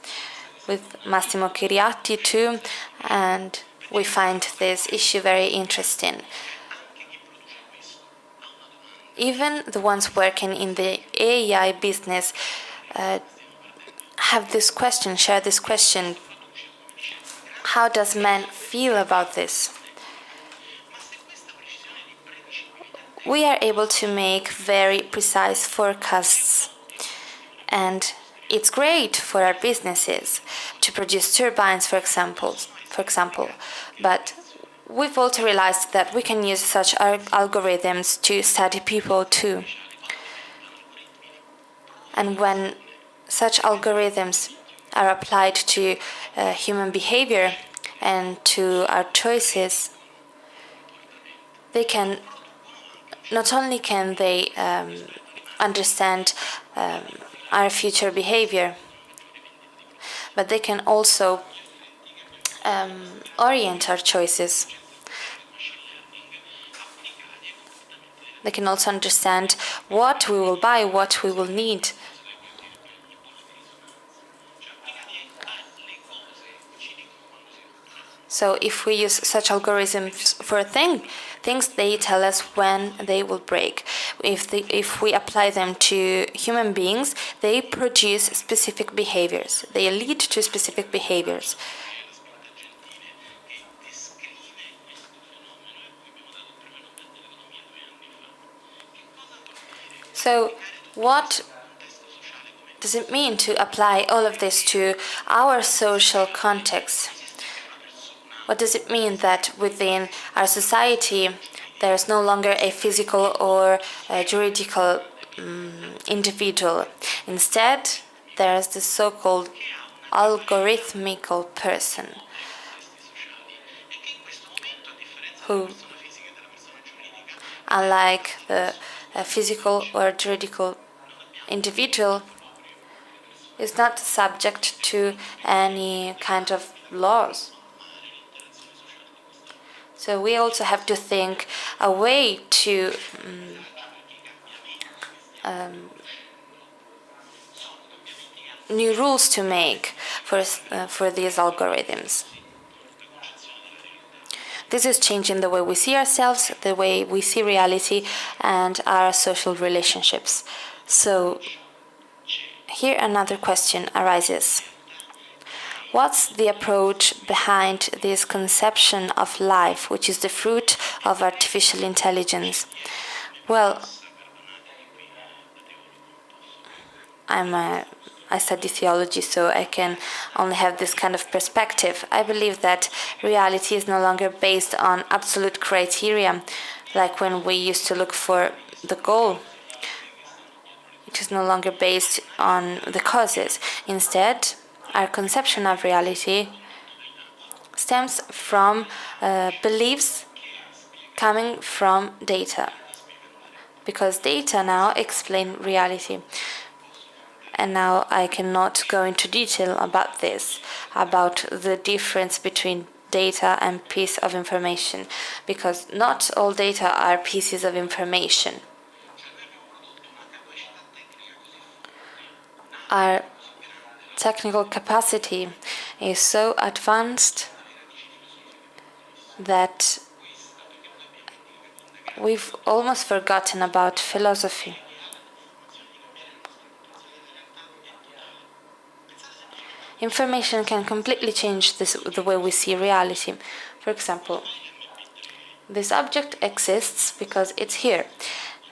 with Massimo Chiriatti too, and we find this issue very interesting. Even the ones working in the AI business have this question, share this question. How does man feel about this? We are able to make very precise forecasts, and it's great for our businesses to produce turbines, for example. But we've also realized that we can use such algorithms to study people too. And when such algorithms are applied to human behavior and to our choices, they can not only can they understand our future behavior, but they can also orient our choices. They can also understand what we will buy, what we will need. So if we use such algorithms for things, they tell us when they will break. If we apply them to human beings, they produce specific behaviors. They lead to specific behaviors. So what does it mean to apply all of this to our social context? What does it mean that within our society there is no longer a physical or a juridical individual? Instead, there is this so-called algorithmical person who, unlike the physical or juridical individual, is not subject to any kind of laws. So we also have to think a way to new rules to make for these algorithms. This is changing the way we see ourselves, the way we see reality, and our social relationships. So here another question arises. What's the approach behind this conception of life, which is the fruit of artificial intelligence? Well, I study theology, so I can only have this kind of perspective. I believe that reality is no longer based on absolute criteria, like when we used to look for the goal. It is no longer based on the causes. Instead, our conception of reality stems from beliefs coming from data, because data now explain reality. And now I cannot go into detail about this, about the difference between data and piece of information, because not all data are pieces of information. Our technical capacity is so advanced that we've almost forgotten about philosophy. Information can completely change the way we see reality. For example, this object exists because it's here.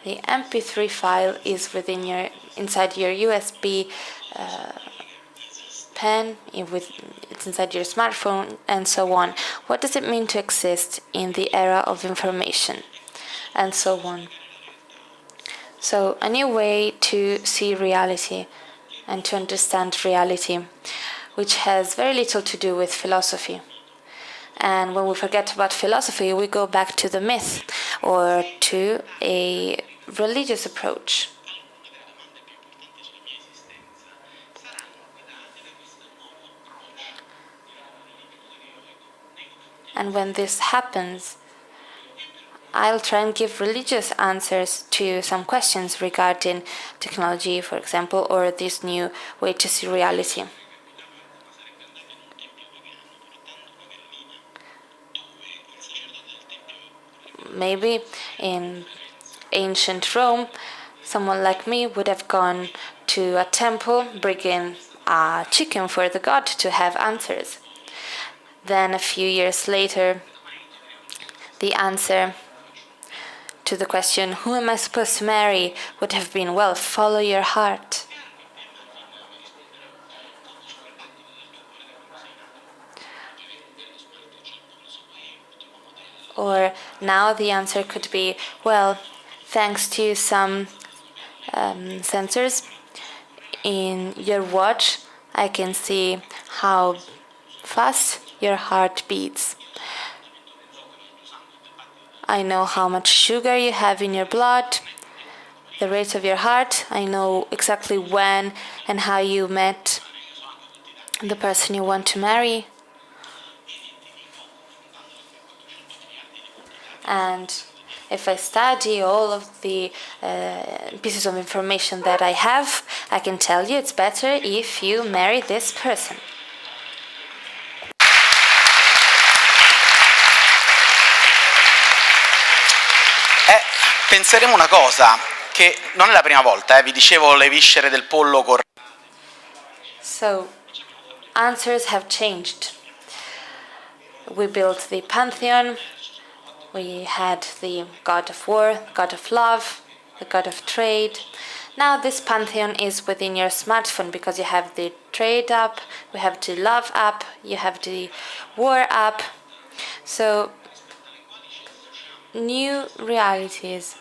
The MP3 file is inside your USB pen, it's inside your smartphone, and so on. What does it mean to exist in the era of information? And so on. So a new way to see reality and to understand reality, which has very little to do with philosophy. And when we forget about philosophy, we go back to the myth or to a religious approach. And when this happens, I'll try and give religious answers to some questions regarding technology, for example, or this new way to see reality. Maybe in ancient Rome, someone like me would have gone to a temple, bringing a chicken for the god to have answers. Then a few years later, the answer to the question, who am I supposed to marry, would have been, well, follow your heart. Or now the answer could be, well, thanks to some sensors in your watch, I can see how fast your heart beats. I know how much sugar you have in your blood, the rate of your heart. I know exactly when and how you met the person you want to marry. And If I study all of the pieces of information that I have, I can tell you it's better if you marry this person. Penseremo una cosa, che non è la prima volta, vi dicevo le viscere del pollo So, answers have changed. We built the pantheon, we had the god of war, god of love, the god of trade. Now this pantheon is within your smartphone because you have the trade app, you have the love app, you have the war app. So, new realities.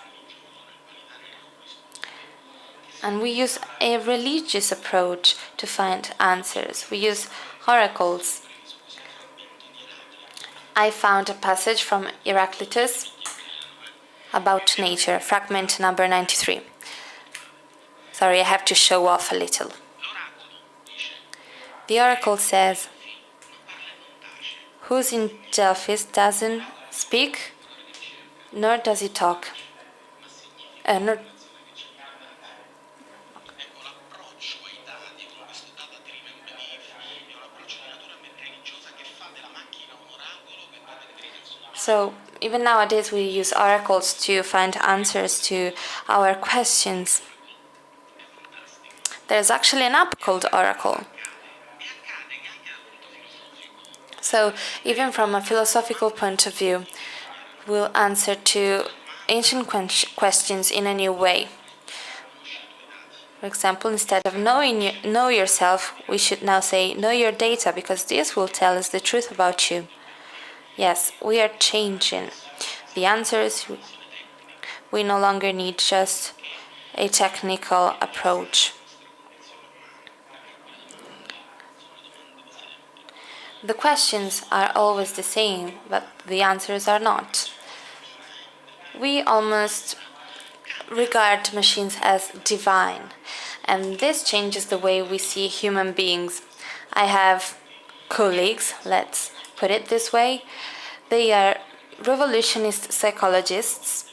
And we use a religious approach to find answers. We use oracles. I found a passage from Heraclitus about nature, fragment number 93. Sorry, I have to show off a little. The oracle says, "Who's in Delphi doesn't speak, nor does he talk." So even nowadays we use oracles to find answers to our questions. There's actually an app called Oracle. So even from a philosophical point of view, we'll answer to ancient questions in a new way. For example, instead of know yourself, we should now say know your data, because this will tell us the truth about you. Yes, we are changing. The answers, we no longer need just a technical approach. The questions are always the same, but the answers are not. We almost regard machines as divine, and this changes the way we see human beings. I have colleagues, let's put it this way. They are revolutionist psychologists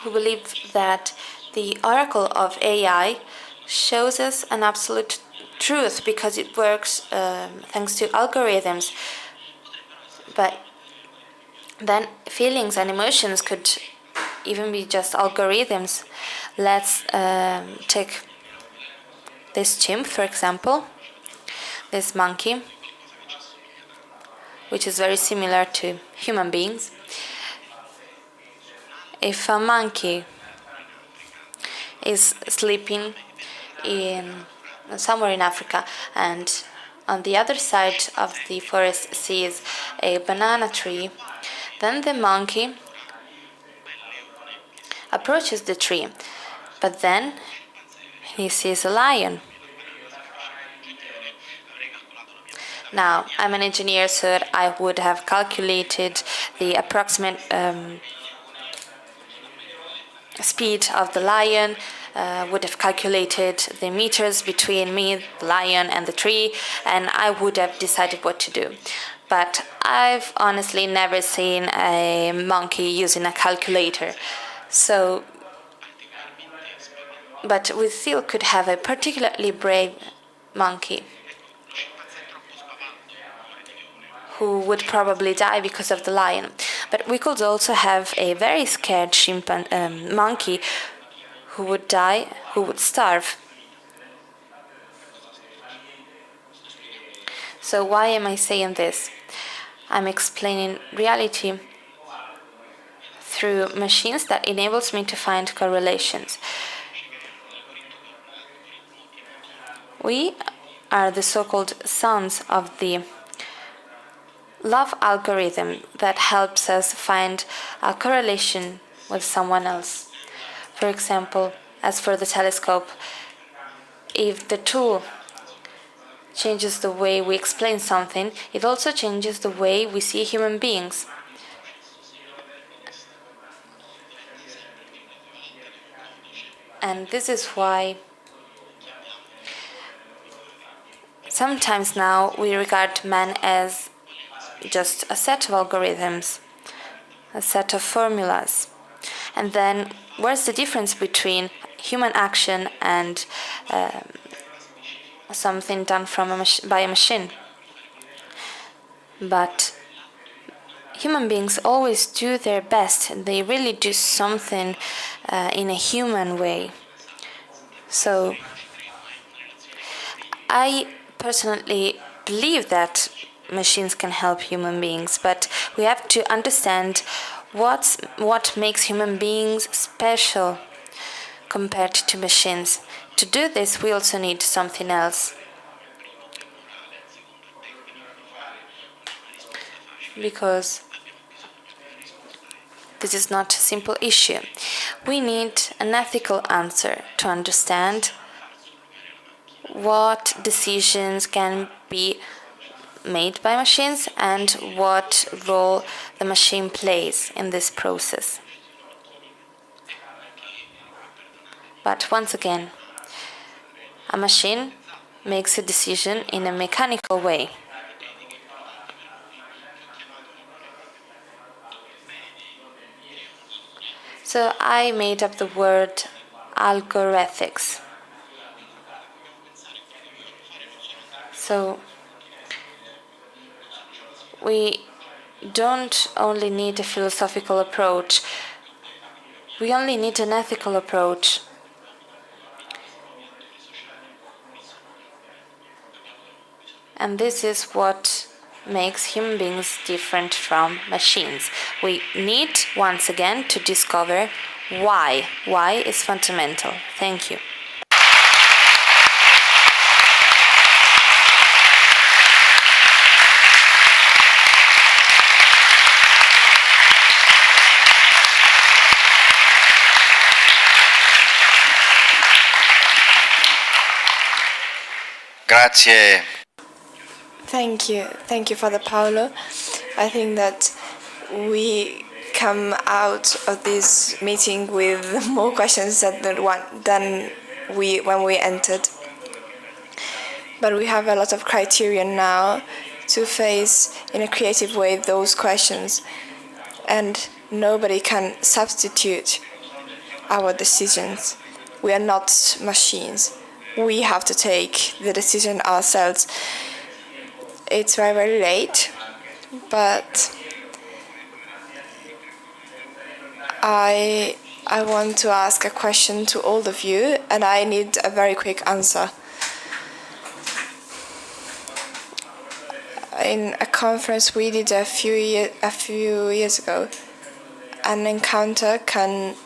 who believe that the oracle of AI shows us an absolute truth because it works thanks to algorithms. But then feelings and emotions could even be just algorithms. Let's take this chimp, for example, this monkey, which is very similar to human beings. If a monkey is sleeping somewhere in Africa and on the other side of the forest sees a banana tree, then the monkey approaches the tree, but then he sees a lion. Now, I'm an engineer, so I would have calculated the approximate speed of the lion, would have calculated the meters between me, the lion, and the tree, and I would have decided what to do. But I've honestly never seen a monkey using a calculator. So, but we still could have a particularly brave monkey who would probably die because of the lion. But we could also have a very scared monkey who would die, who would starve. So why am I saying this? I'm explaining reality through machines that enables me to find correlations. We are the so-called sons of the love algorithm that helps us find a correlation with someone else. For example, as for the telescope, if the tool changes the way we explain something, it also changes the way we see human beings. And this is why sometimes now we regard man as just a set of algorithms, a set of formulas. And then where's the difference between human action and something done by a machine? But human beings always do their best. They really do something in a human way. So I personally believe that machines can help human beings, but we have to understand what makes human beings special compared to machines. To do this, we also need something else. Because this is not a simple issue. We need an ethical answer to understand what decisions can be made by machines and what role the machine plays in this process. But once again, a machine makes a decision in a mechanical way. So I made up the word algorithmics. So we don't only need a philosophical approach, we only need an ethical approach. And this is what makes human beings different from machines. We need, once again, to discover why. Why is fundamental. Thank you. Grazie. Thank you, Father Paolo. I think that we come out of this meeting with more questions than when we entered. But we have a lot of criteria now to face in a creative way those questions, and nobody can substitute our decisions. We are not machines. We have to take the decision ourselves. It's very, very late, but I want to ask a question to all of you, and I need a very quick answer. In a conference we did a few years ago, an encounter can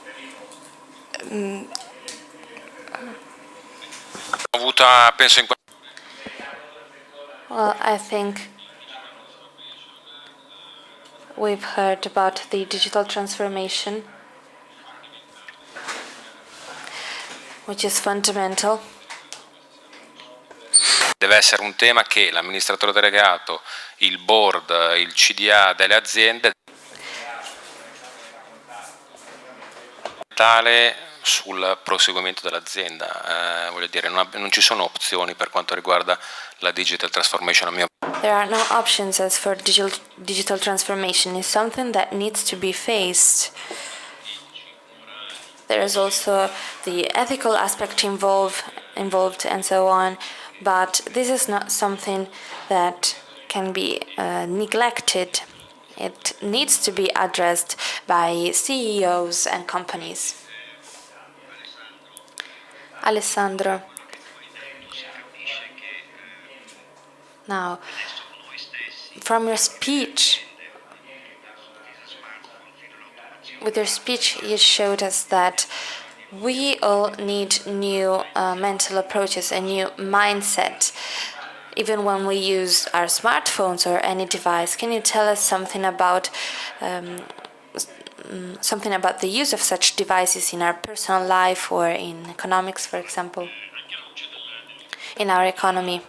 Well, I think we've heard about the digital transformation, which is fundamental. Deve essere un tema che l'amministratore delegato, il board, il CDA delle aziende tale sul proseguimento dell'azienda. Voglio dire, non ci sono opzioni per quanto riguarda la digital transformation, a mio There are no options as for digital transformation. It's something that needs to be faced. There is also the ethical aspect involved and so on, but this is not something that can be neglected. It needs to be addressed by CEOs and companies. Alessandro. Now, from your speech, with your speech, you showed us that we all need new mental approaches, a new mindset, even when we use our smartphones or any device. Can you tell us something about the use of such devices in our personal life or in economics, for example, in our economy?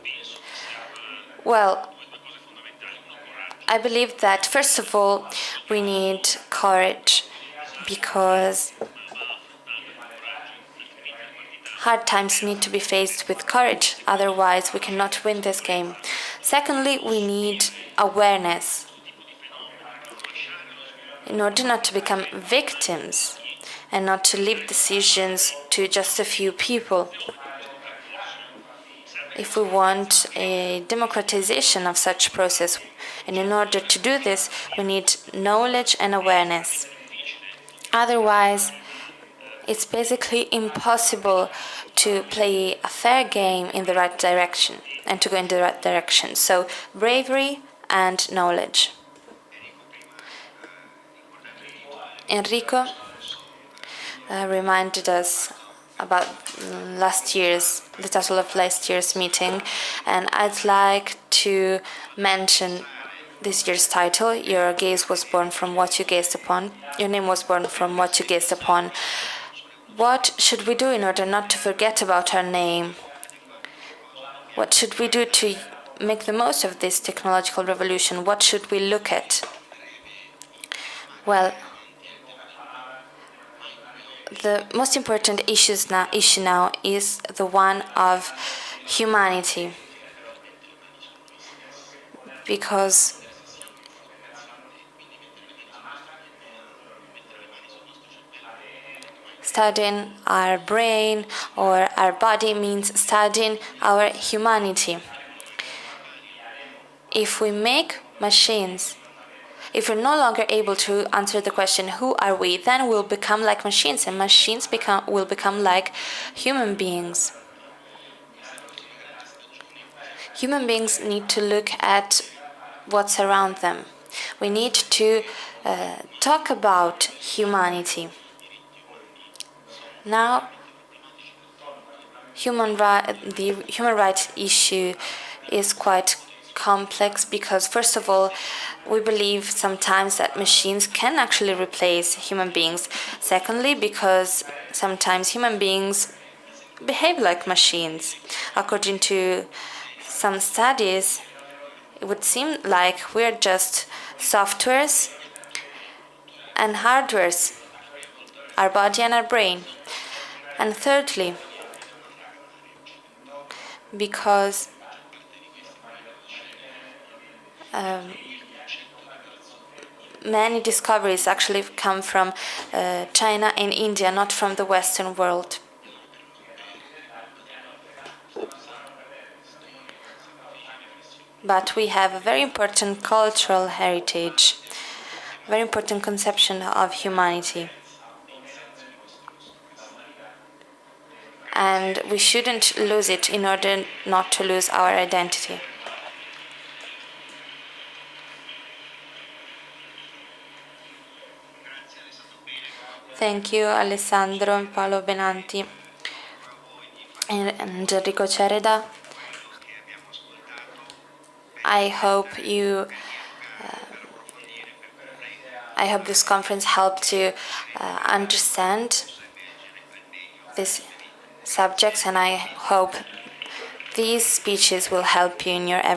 Well, I believe that first of all we need courage, because hard times need to be faced with courage, otherwise we cannot win this game. Secondly, we need awareness in order not to become victims. and not to leave decisions to just a few people. If we want a democratization of such process, and in order to do this, we need knowledge and awareness. Otherwise, it's basically impossible to play a fair game in the right direction and to go in the right direction. So, bravery and knowledge. Enrico reminded us about the title of last year's meeting, and I'd like to mention this year's title. Your gaze was born from what you gazed upon. Your name was born from what you gazed upon. What should we do in order not to forget about our name? What should we do to make the most of this technological revolution? What should we look at? Well, the most important issue now is the one of humanity, because studying our brain or our body means studying our humanity. If we make machines, if we're no longer able to answer the question, who are we, then we'll become like machines, and machines will become like human beings. Human beings need to look at what's around them. We need to talk about humanity. Now, the human rights issue is quite complex because, first of all, we believe sometimes that machines can actually replace human beings. Secondly, because sometimes human beings behave like machines. According to some studies, it would seem like we're just softwares and hardwares, our body and our brain. And thirdly, because many discoveries actually come from China and India, not from the Western world. But we have a very important cultural heritage, very important conception of humanity. And we shouldn't lose it in order not to lose our identity. Thank you, Alessandro, Paolo, Benanti, and Enrico Cereda. I hope this conference helped you understand these subjects, and I hope these speeches will help you in your